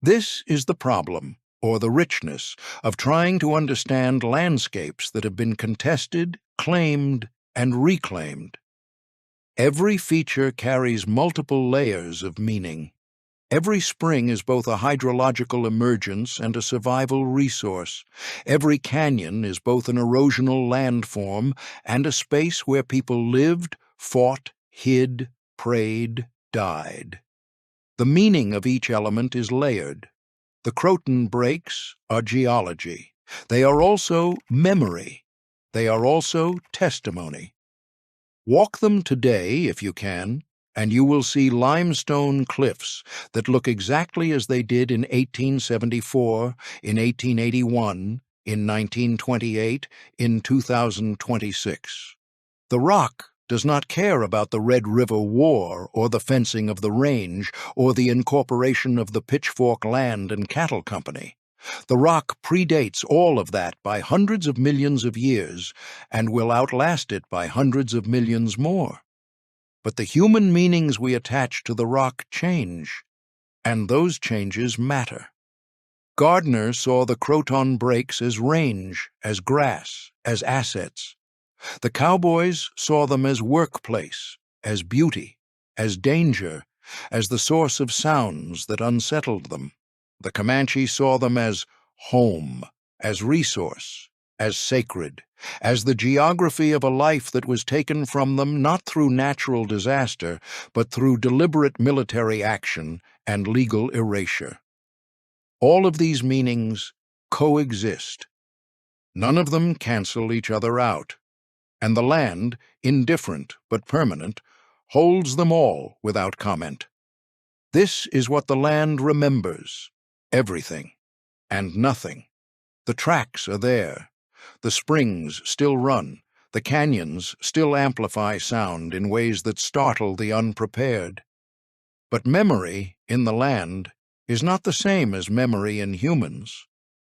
This is the problem, or the richness, of trying to understand landscapes that have been contested, claimed, and reclaimed. Every feature carries multiple layers of meaning. Every spring is both a hydrological emergence and a survival resource. Every canyon is both an erosional landform and a space where people lived, fought, hid, prayed, died. The meaning of each element is layered. The Croton Breaks are geology. They are also memory. They are also testimony. Walk them today, if you can, and you will see limestone cliffs that look exactly as they did in 1874, in 1881, in 1928, in 2026. The rock does not care about the Red River War or the fencing of the range or the incorporation of the Pitchfork Land and Cattle Company. The rock predates all of that by hundreds of millions of years and will outlast it by hundreds of millions more. But the human meanings we attach to the rock change, and those changes matter. Gardner saw the Croton breaks as range, as grass, as assets. The cowboys saw them as workplace, as beauty, as danger, as the source of sounds that unsettled them. The Comanche saw them as home, as resource, as sacred, as the geography of a life that was taken from them not through natural disaster, but through deliberate military action and legal erasure. All of these meanings coexist. None of them cancel each other out, and the land, indifferent but permanent, holds them all without comment. This is what the land remembers: everything and nothing. The tracks are there. The springs still run. The canyons still amplify sound in ways that startle the unprepared. But memory in the land is not the same as memory in humans.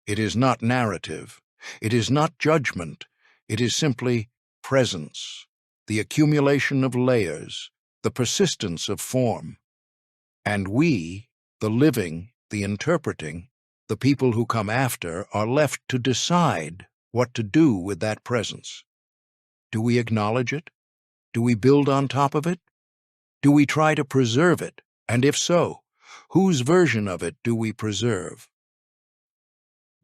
It is not narrative. It is not judgment. It is simply presence, the accumulation of layers, the persistence of form. And we, the living, the interpreting, the people who come after, are left to decide what to do with that presence. Do we acknowledge it? Do we build on top of it? Do we try to preserve it? And if so, whose version of it do we preserve?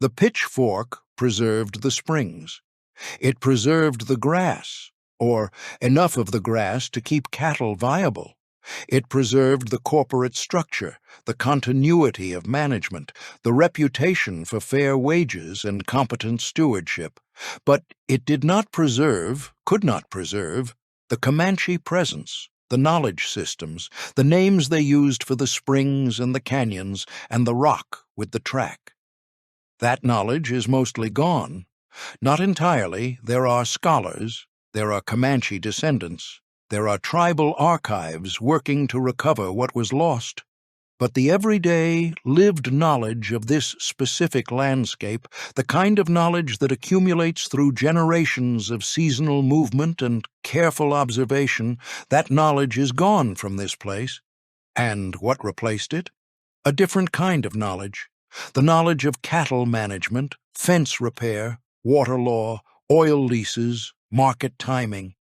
The pitchfork preserved the springs. It preserved the grass, or enough of the grass to keep cattle viable. It preserved the corporate structure, the continuity of management, the reputation for fair wages and competent stewardship. But it did not preserve, could not preserve, the Comanche presence, the knowledge systems, the names they used for the springs and the canyons and the rock with the track. That knowledge is mostly gone. Not entirely. There are scholars, there are Comanche descendants, there are tribal archives working to recover what was lost. But the everyday, lived knowledge of this specific landscape, the kind of knowledge that accumulates through generations of seasonal movement and careful observation, that knowledge is gone from this place. And what replaced it? A different kind of knowledge. The knowledge of cattle management, fence repair, water law, oil leases, market timing.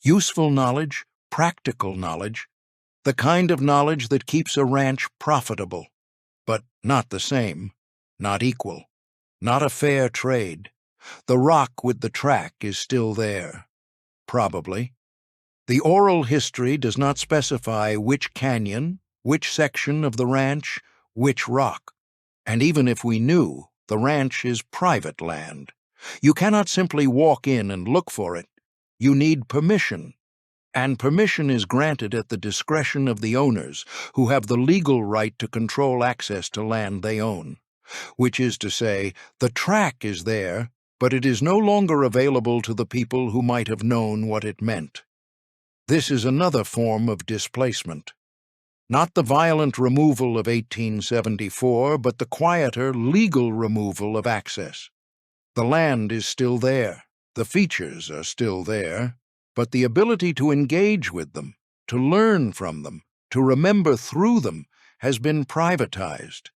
Useful knowledge, practical knowledge, the kind of knowledge that keeps a ranch profitable, but not the same, not equal, not a fair trade. The rock with the track is still there, probably. The oral history does not specify which canyon, which section of the ranch, which rock. And even if we knew, the ranch is private land. You cannot simply walk in and look for it. You need permission. And permission is granted at the discretion of the owners, who have the legal right to control access to land they own. Which is to say, the track is there, but it is no longer available to the people who might have known what it meant. This is another form of displacement. Not the violent removal of 1874, but the quieter, legal removal of access. The land is still there, the features are still there, but the ability to engage with them, to learn from them, to remember through them, has been privatized.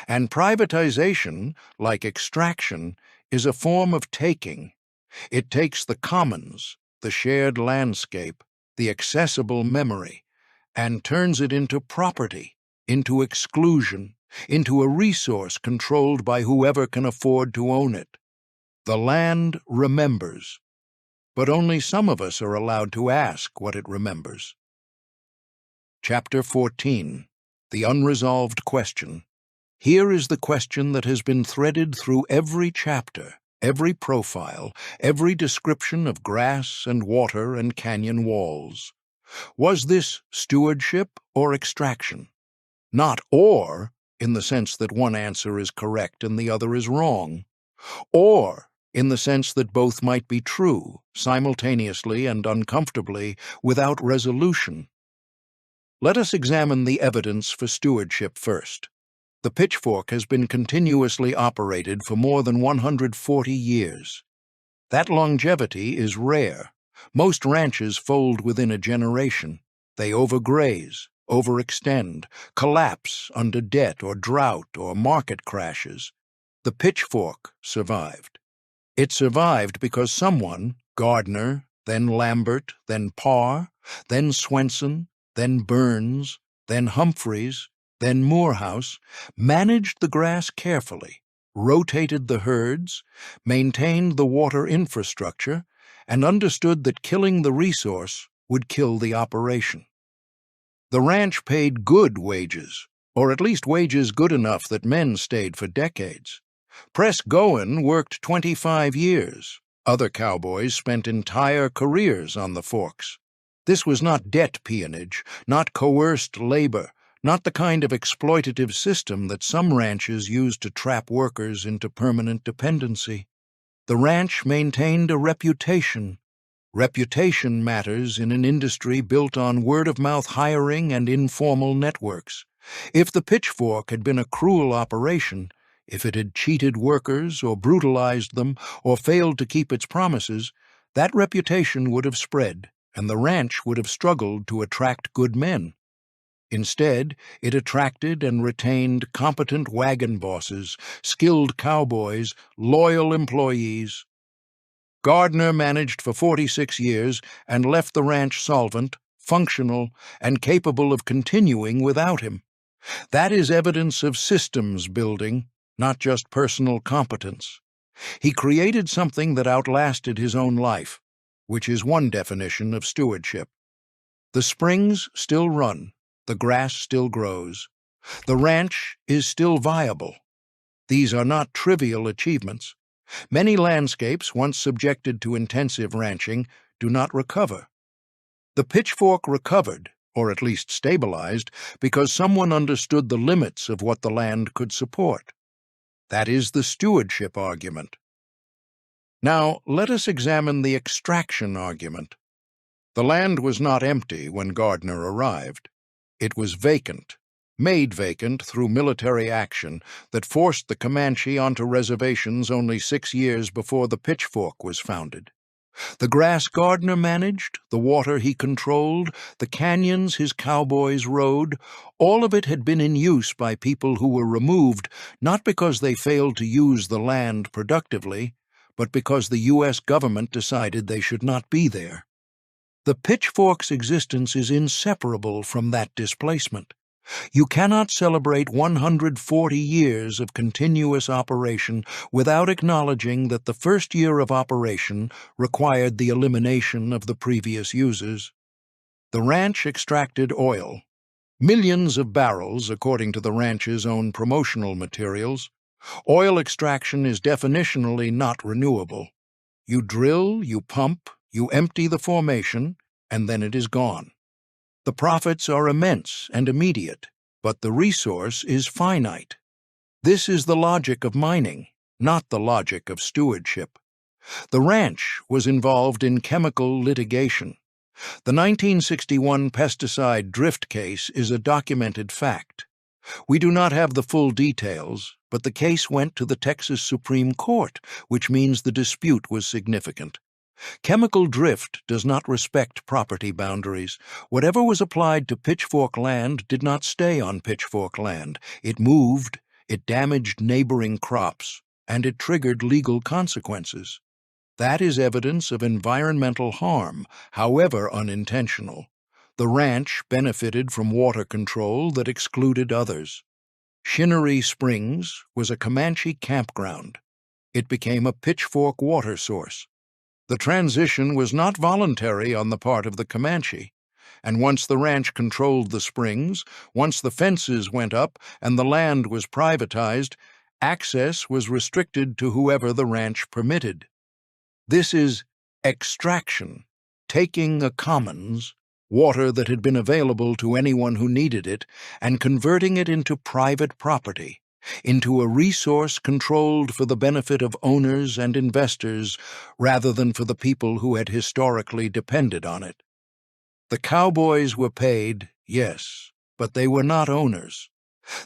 And privatization, like extraction, is a form of taking. It takes the commons, the shared landscape, the accessible memory, and turns it into property, into exclusion, into a resource controlled by whoever can afford to own it. The land remembers, but only some of us are allowed to ask what it remembers. Chapter 14. The Unresolved Question. Here is the question that has been threaded through every chapter, every profile, every description of grass and water and canyon walls. Was this stewardship or extraction? Not or, in the sense that one answer is correct and the other is wrong. Or, in the sense that both might be true, simultaneously and uncomfortably, without resolution. Let us examine the evidence for stewardship first. The pitchfork has been continuously operated for more than 140 years. That longevity is rare. Most ranches fold within a generation. They overgraze, overextend, collapse under debt or drought or market crashes. The Pitchfork survived. It survived because someone, Gardner, then Lambert, then Parr, then Swenson, then Burns, then Humphreys, then Morehouse, managed the grass carefully, rotated the herds, maintained the water infrastructure, and understood that killing the resource would kill the operation. The ranch paid good wages, or at least wages good enough that men stayed for decades. Press Goen worked 25 years. Other cowboys spent entire careers on the forks. This was not debt peonage, not coerced labor, not the kind of exploitative system that some ranches use to trap workers into permanent dependency. The ranch maintained a reputation. Reputation matters in an industry built on word-of-mouth hiring and informal networks. If the Pitchfork had been a cruel operation, if it had cheated workers or brutalized them or failed to keep its promises, that reputation would have spread, and the ranch would have struggled to attract good men. Instead, it attracted and retained competent wagon bosses, skilled cowboys, loyal employees. Gardner managed for 46 years and left the ranch solvent, functional, and capable of continuing without him. That is evidence of systems building, not just personal competence. He created something that outlasted his own life, which is one definition of stewardship. The springs still run, the grass still grows, the ranch is still viable. These are not trivial achievements. Many landscapes, once subjected to intensive ranching, do not recover. The Pitchfork recovered, or at least stabilized, because someone understood the limits of what the land could support. That is the stewardship argument. Now, let us examine the extraction argument. The land was not empty when Gardner arrived. It was vacant, made vacant through military action that forced the Comanche onto reservations only 6 years before the Pitchfork was founded. The grass Gardner managed, the water he controlled, the canyons his cowboys rode, all of it had been in use by people who were removed not because they failed to use the land productively, but because the U.S. government decided they should not be there. The Pitchfork's existence is inseparable from that displacement. You cannot celebrate 140 years of continuous operation without acknowledging that the first year of operation required the elimination of the previous users. The ranch extracted oil, millions of barrels according to the ranch's own promotional materials. Oil extraction is definitionally not renewable. You drill, you pump, you empty the formation, and then it is gone. The profits are immense and immediate, but the resource is finite. This is the logic of mining, not the logic of stewardship. The ranch was involved in chemical litigation. The 1961 pesticide drift case is a documented fact. We do not have the full details, but the case went to the Texas Supreme Court, which means the dispute was significant. Chemical drift does not respect property boundaries. Whatever was applied to Pitchfork land did not stay on Pitchfork land. It moved, it damaged neighboring crops, and it triggered legal consequences. That is evidence of environmental harm, however unintentional. The ranch benefited from water control that excluded others. Shinnery Springs was a Comanche campground. It became a Pitchfork water source. The transition was not voluntary on the part of the Comanche, and once the ranch controlled the springs, once the fences went up and the land was privatized, access was restricted to whoever the ranch permitted. This is extraction, taking a commons, water that had been available to anyone who needed it, and converting it into private property, into a resource controlled for the benefit of owners and investors rather than for the people who had historically depended on it. The cowboys were paid, yes, but they were not owners.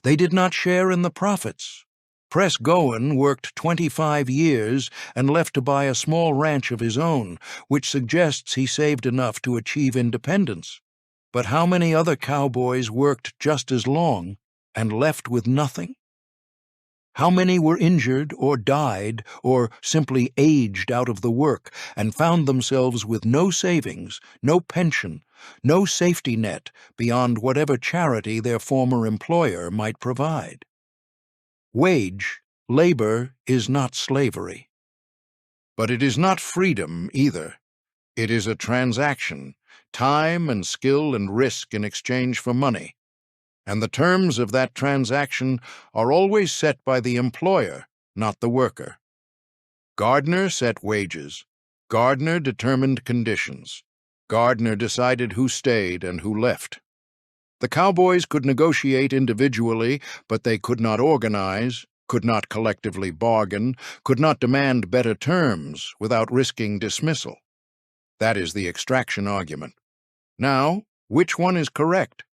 They did not share in the profits. Press Goen worked 25 years and left to buy a small ranch of his own, which suggests he saved enough to achieve independence. But how many other cowboys worked just as long and left with nothing? How many were injured or died or simply aged out of the work and found themselves with no savings, no pension, no safety net beyond whatever charity their former employer might provide? Wage labor is not slavery. But it is not freedom either. It is a transaction, time and skill and risk in exchange for money. And the terms of that transaction are always set by the employer, not the worker. Gardner set wages. Gardner determined conditions. Gardner decided who stayed and who left. The cowboys could negotiate individually, but they could not organize, could not collectively bargain, could not demand better terms without risking dismissal. That is the extraction argument. Now, which one is correct?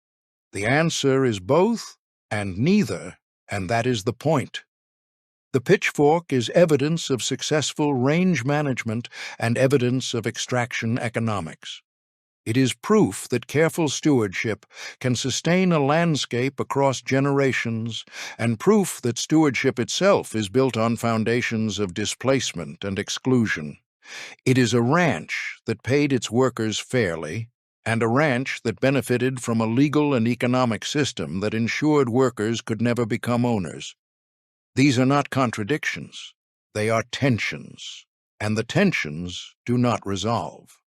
The answer is both and neither, and that is the point. The pitchfork is evidence of successful range management and evidence of extraction economics. It is proof that careful stewardship can sustain a landscape across generations, and proof that stewardship itself is built on foundations of displacement and exclusion. It is a ranch that paid its workers fairly, and a ranch that benefited from a legal and economic system that ensured workers could never become owners. These are not contradictions, they are tensions, and the tensions do not resolve.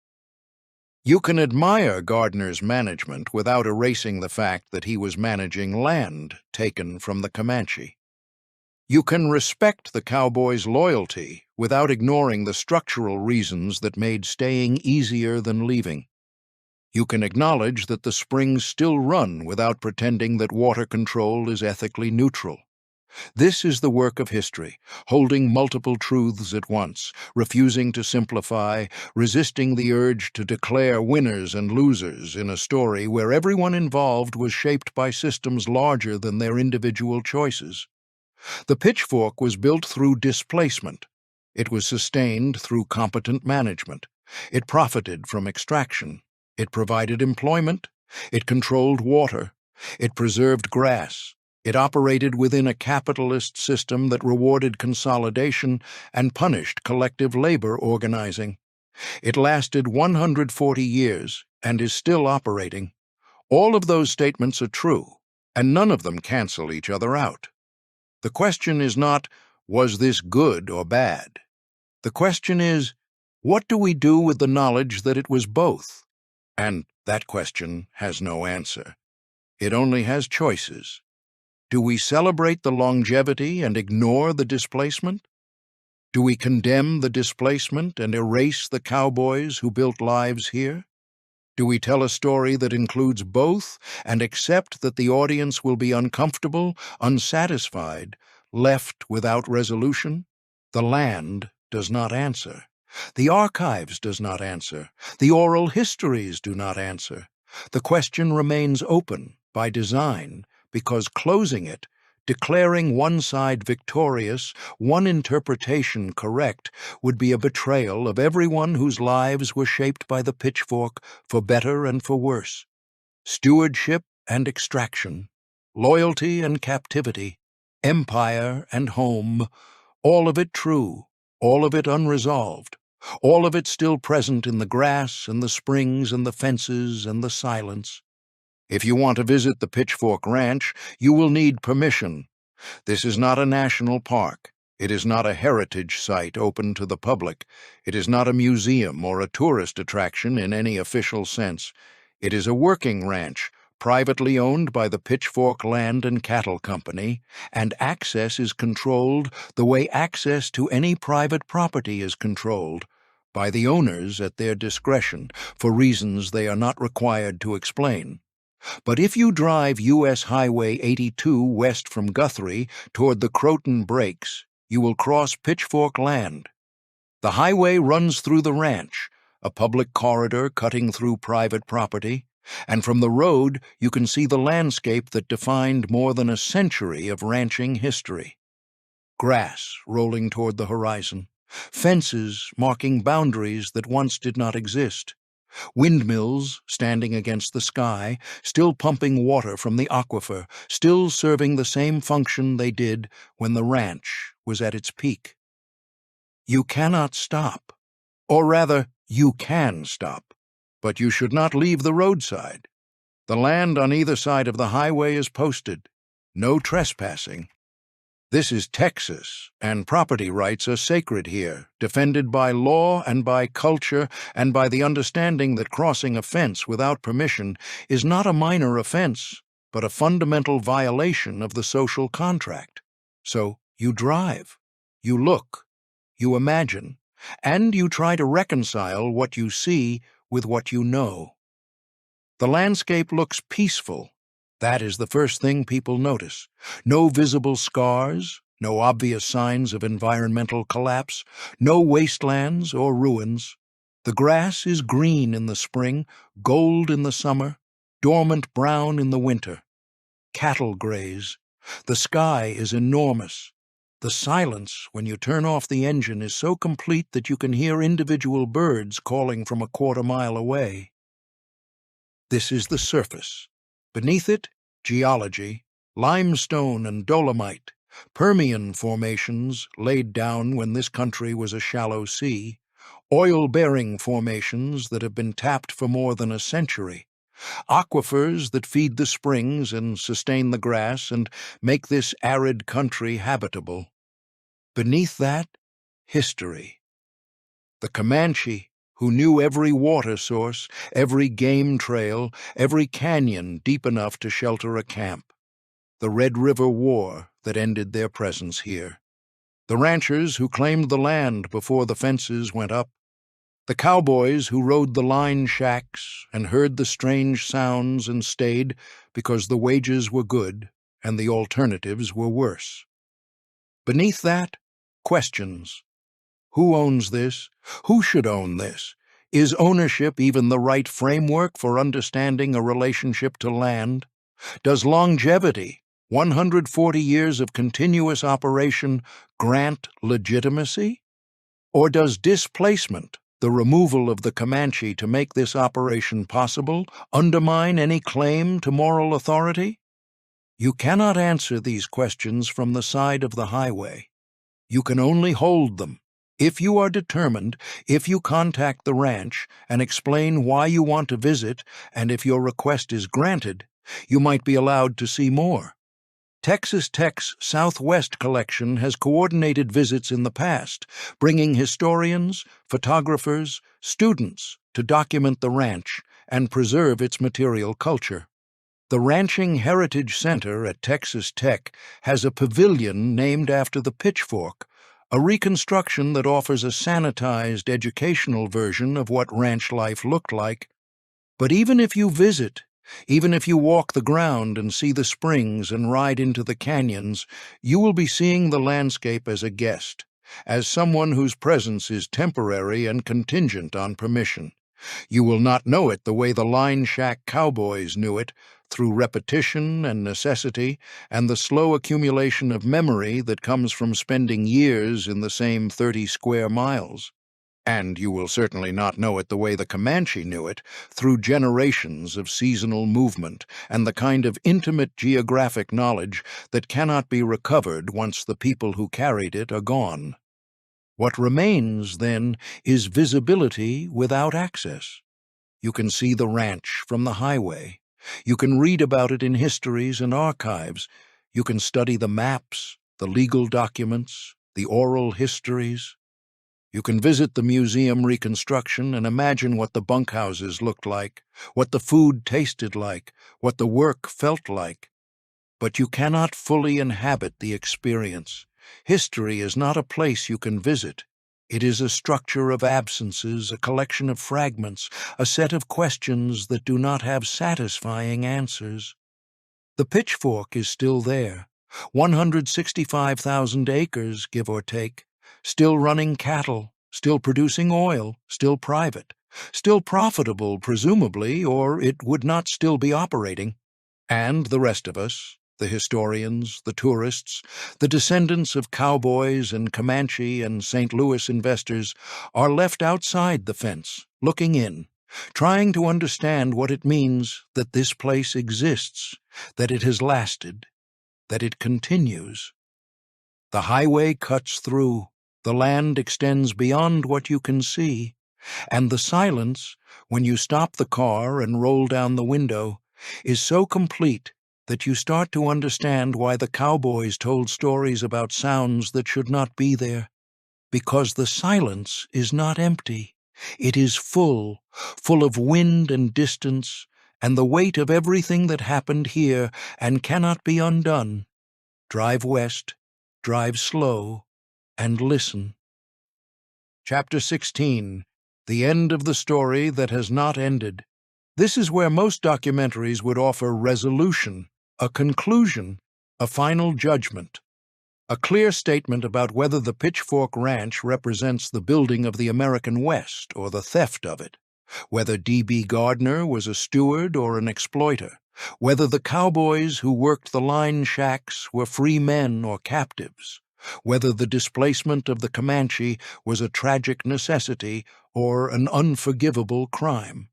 You can admire Gardner's management without erasing the fact that he was managing land taken from the Comanche. You can respect the cowboys' loyalty without ignoring the structural reasons that made staying easier than leaving. You can acknowledge that the springs still run without pretending that water control is ethically neutral. This is the work of history, holding multiple truths at once, refusing to simplify, resisting the urge to declare winners and losers in a story where everyone involved was shaped by systems larger than their individual choices. The pitchfork was built through displacement. It was sustained through competent management. It profited from extraction. It provided employment. It controlled water. It preserved grass. It operated within a capitalist system that rewarded consolidation and punished collective labor organizing. It lasted 140 years and is still operating. All of those statements are true, and none of them cancel each other out. The question is not, was this good or bad? The question is, what do we do with the knowledge that it was both? And that question has no answer. It only has choices. Do we celebrate the longevity and ignore the displacement? Do we condemn the displacement and erase the cowboys who built lives here? Do we tell a story that includes both and accept that the audience will be uncomfortable, unsatisfied, left without resolution? The land does not answer. The archives does not answer. The oral histories do not answer. The question remains open by design, because closing it, declaring one side victorious, one interpretation correct, would be a betrayal of everyone whose lives were shaped by the pitchfork for better and for worse. Stewardship and extraction, loyalty and captivity, empire and home, all of it true, all of it unresolved, all of it still present in the grass and the springs and the fences and the silence. If you want to visit the Pitchfork Ranch, you will need permission. This is not a national park. It is not a heritage site open to the public. It is not a museum or a tourist attraction in any official sense. It is a working ranch, privately owned by the Pitchfork Land and Cattle Company, and access is controlled the way access to any private property is controlled, by the owners at their discretion, for reasons they are not required to explain. But if you drive U.S. Highway 82 west from Guthrie toward the Croton Breaks, you will cross Pitchfork Land. The highway runs through the ranch, a public corridor cutting through private property, and from the road you can see the landscape that defined more than a century of ranching history. grass rolling toward the horizon, fences marking boundaries that once did not exist, windmills standing against the sky, still pumping water from the aquifer, still serving the same function they did when the ranch was at its peak. You cannot stop. Or rather, you can stop, but you should not leave the roadside. The land on either side of the highway is posted. No trespassing. This is Texas, and property rights are sacred here, defended by law and by culture and by the understanding that crossing a fence without permission is not a minor offense, but a fundamental violation of the social contract. So you drive, you look, you imagine, and you try to reconcile what you see with what you know. The landscape looks peaceful. That is the first thing people notice. No visible scars, no obvious signs of environmental collapse, no wastelands or ruins. The grass is green in the spring, gold in the summer, dormant brown in the winter. Cattle graze. The sky is enormous. The silence when you turn off the engine is so complete that you can hear individual birds calling from a quarter-mile away. This is the surface. Beneath it, geology, limestone and dolomite, Permian formations laid down when this country was a shallow sea, oil-bearing formations that have been tapped for more than a century, aquifers that feed the springs and sustain the grass and make this arid country habitable. Beneath that, history. The Comanche, who knew every water source, every game trail, every canyon deep enough to shelter a camp. The Red River War that ended their presence here. The ranchers who claimed the land before the fences went up. The cowboys who rode the line shacks and heard the strange sounds and stayed because the wages were good and the alternatives were worse. Beneath that, questions. Who owns this? Who should own this? Is ownership even the right framework for understanding a relationship to land? Does longevity, 140 years of continuous operation, grant legitimacy? Or does displacement, the removal of the Comanche to make this operation possible, undermine any claim to moral authority? You cannot answer these questions from the side of the highway. You can only hold them. If you are determined, if you contact the ranch and explain why you want to visit, and if your request is granted, you might be allowed to see more. Texas Tech's Southwest collection has coordinated visits in the past, bringing historians, photographers, students to document the ranch and preserve its material culture. The Ranching Heritage Center at Texas Tech has a pavilion named after the Pitchfork, a reconstruction that offers a sanitized educational version of what ranch life looked like. But even if you visit, even if you walk the ground and see the springs and ride into the canyons, you will be seeing the landscape as a guest, as someone whose presence is temporary and contingent on permission. You will not know it the way the line shack cowboys knew it, through repetition and necessity and the slow accumulation of memory that comes from spending years in the same 30 square miles. And you will certainly not know it the way the Comanche knew it, through generations of seasonal movement and the kind of intimate geographic knowledge that cannot be recovered once the people who carried it are gone. What remains, then, is visibility without access. You can see the ranch from the highway. You can read about it in histories and archives. You can study the maps, the legal documents, the oral histories. You can visit the museum reconstruction and imagine what the bunkhouses looked like, what the food tasted like, what the work felt like. But you cannot fully inhabit the experience. History is not a place you can visit. It is a structure of absences, a collection of fragments, a set of questions that do not have satisfying answers. The Pitchfork is still there, 165,000 acres, give or take, still running cattle, still producing oil, still private, still profitable, presumably, or it would not still be operating. And the rest of us, The historians, the tourists, the descendants of cowboys and Comanche and St. Louis investors are left outside the fence, looking in, trying to understand what it means that this place exists, that it has lasted, that it continues. The highway cuts through, the land extends beyond what you can see, and the silence, when you stop the car and roll down the window, is so complete that you start to understand why the cowboys told stories about sounds that should not be there. Because the silence is not empty. It is full, full of wind and distance, and the weight of everything that happened here and cannot be undone. Drive west, drive slow, and listen. Chapter 16. The End of the Story That Has Not Ended. This is where most documentaries would offer resolution, a conclusion, a final judgment. A clear statement about whether the Pitchfork Ranch represents the building of the American West or the theft of it, whether D.B. Gardner was a steward or an exploiter, whether the cowboys who worked the line shacks were free men or captives, whether the displacement of the Comanche was a tragic necessity or an unforgivable crime.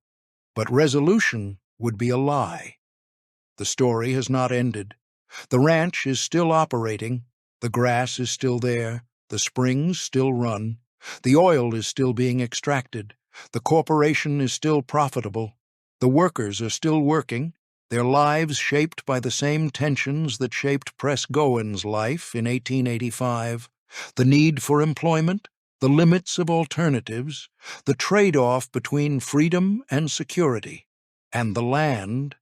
But resolution would be a lie. The story has not ended. The ranch is still operating. The grass is still there, the springs still run, the oil is still being extracted, the corporation is still profitable, the workers are still working, their lives shaped by the same tensions that shaped Press Goen's life in 1885, the need for employment, the limits of alternatives, the trade-off between freedom and security, and the land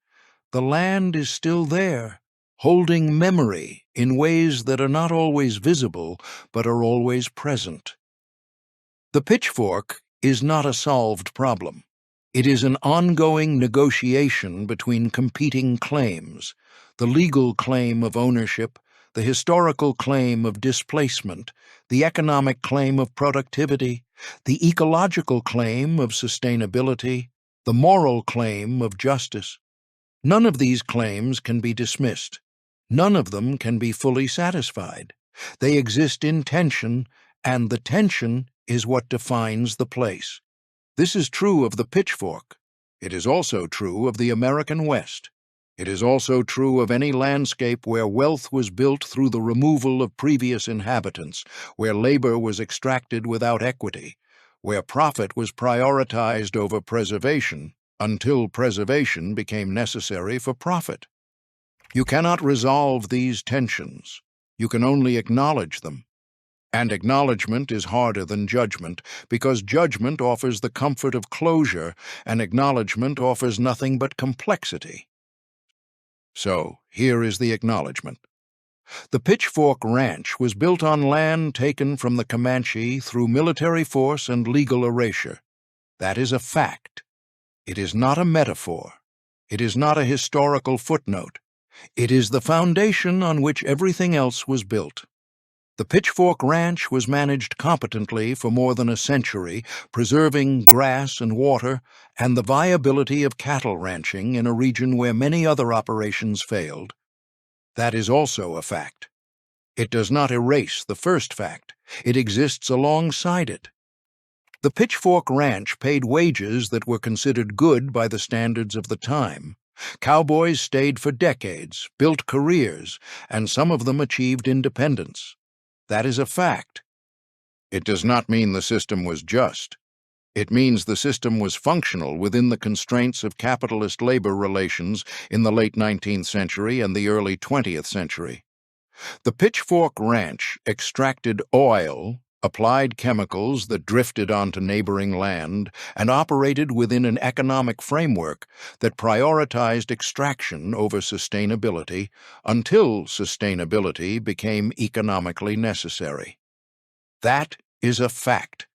is still there, holding memory in ways that are not always visible, but are always present. The pitchfork is not a solved problem. It is an ongoing negotiation between competing claims, the legal claim of ownership, the historical claim of displacement, the economic claim of productivity, the ecological claim of sustainability, the moral claim of justice. None of these claims can be dismissed. None of them can be fully satisfied. They exist in tension, and the tension is what defines the place. This is true of the pitchfork. It is also true of the American West. It is also true of any landscape where wealth was built through the removal of previous inhabitants, where labor was extracted without equity, where profit was prioritized over preservation, until preservation became necessary for profit. You cannot resolve these tensions. You can only acknowledge them. And acknowledgement is harder than judgment, because judgment offers the comfort of closure, and acknowledgement offers nothing but complexity. So, here is the acknowledgement. The Pitchfork Ranch was built on land taken from the Comanche through military force and legal erasure. That is a fact. It is not a metaphor. It is not a historical footnote. It is the foundation on which everything else was built. The Pitchfork Ranch was managed competently for more than a century, preserving grass and water and the viability of cattle ranching in a region where many other operations failed. That is also a fact. It does not erase the first fact. It exists alongside it. The Pitchfork Ranch paid wages that were considered good by the standards of the time. Cowboys stayed for decades, built careers, and some of them achieved independence. That is a fact. It does not mean the system was just. It means the system was functional within the constraints of capitalist labor relations in the late 19th century and the early 20th century. The Pitchfork Ranch extracted oil, applied chemicals that drifted onto neighboring land, and operated within an economic framework that prioritized extraction over sustainability until sustainability became economically necessary. That is a fact.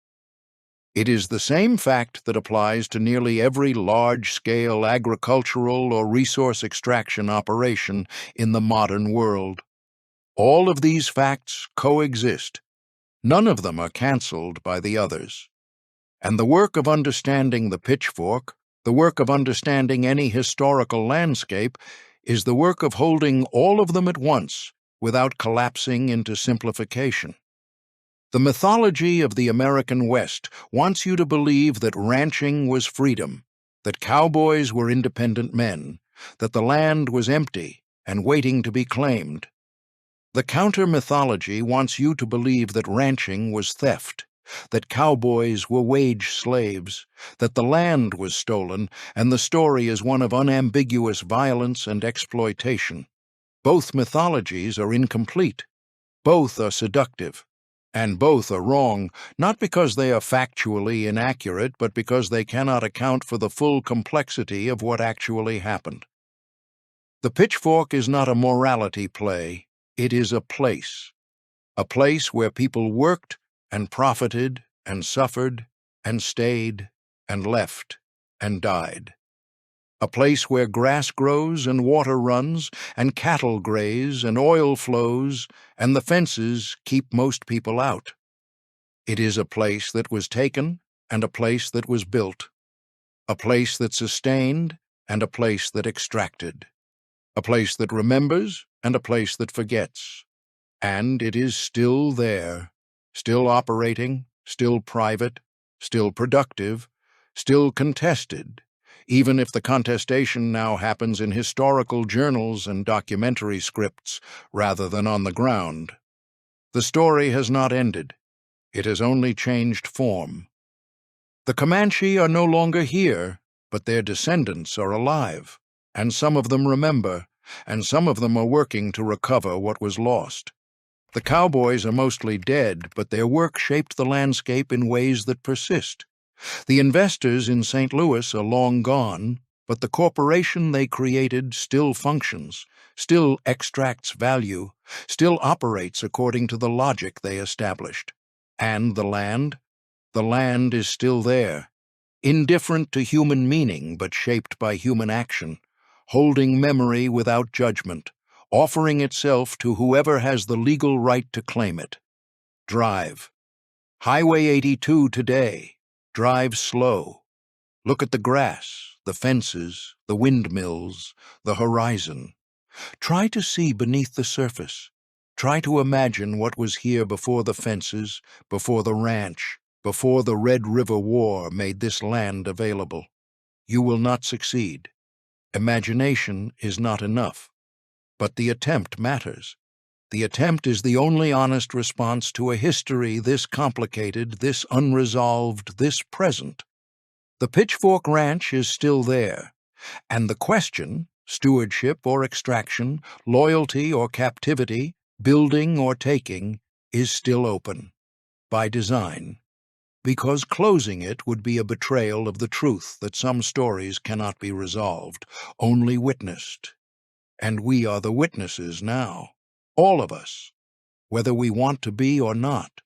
It is the same fact that applies to nearly every large-scale agricultural or resource extraction operation in the modern world. All of these facts coexist. None of them are cancelled by the others. And the work of understanding the pitchfork, the work of understanding any historical landscape, is the work of holding all of them at once without collapsing into simplification. The mythology of the American West wants you to believe that ranching was freedom, that cowboys were independent men, that the land was empty and waiting to be claimed. The counter-mythology wants you to believe that ranching was theft, that cowboys were wage slaves, that the land was stolen, and the story is one of unambiguous violence and exploitation. Both mythologies are incomplete. Both are seductive. And both are wrong, not because they are factually inaccurate, but because they cannot account for the full complexity of what actually happened. The Pitchfork is not a morality play. It is a place where people worked and profited and suffered and stayed and left and died. A place where grass grows and water runs and cattle graze and oil flows and the fences keep most people out. It is a place that was taken and a place that was built, a place that sustained and a place that extracted, a place that remembers and a place that forgets. And it is still there, still operating, still private, still productive, still contested, even if the contestation now happens in historical journals and documentary scripts rather than on the ground. The story has not ended. It has only changed form. The Comanche are no longer here, but their descendants are alive, and some of them remember, and some of them are working to recover what was lost. The cowboys are mostly dead, but their work shaped the landscape in ways that persist. The investors in St. Louis are long gone, but the corporation they created still functions, still extracts value, still operates according to the logic they established. And the land is still there, indifferent to human meaning but shaped by human action, holding memory without judgment, offering itself to whoever has the legal right to claim it. Drive. Highway 82 today. Drive slow. Look at the grass, the fences, the windmills, the horizon. Try to see beneath the surface. Try to imagine what was here before the fences, before the ranch, before the Red River War made this land available. You will not succeed. Imagination is not enough. But the attempt matters. The attempt is the only honest response to a history this complicated, this unresolved, this present. The Pitchfork Ranch is still there, and the question, stewardship or extraction, loyalty or captivity, building or taking, is still open, by design, because closing it would be a betrayal of the truth that some stories cannot be resolved, only witnessed. And we are the witnesses now, all of us, whether we want to be or not.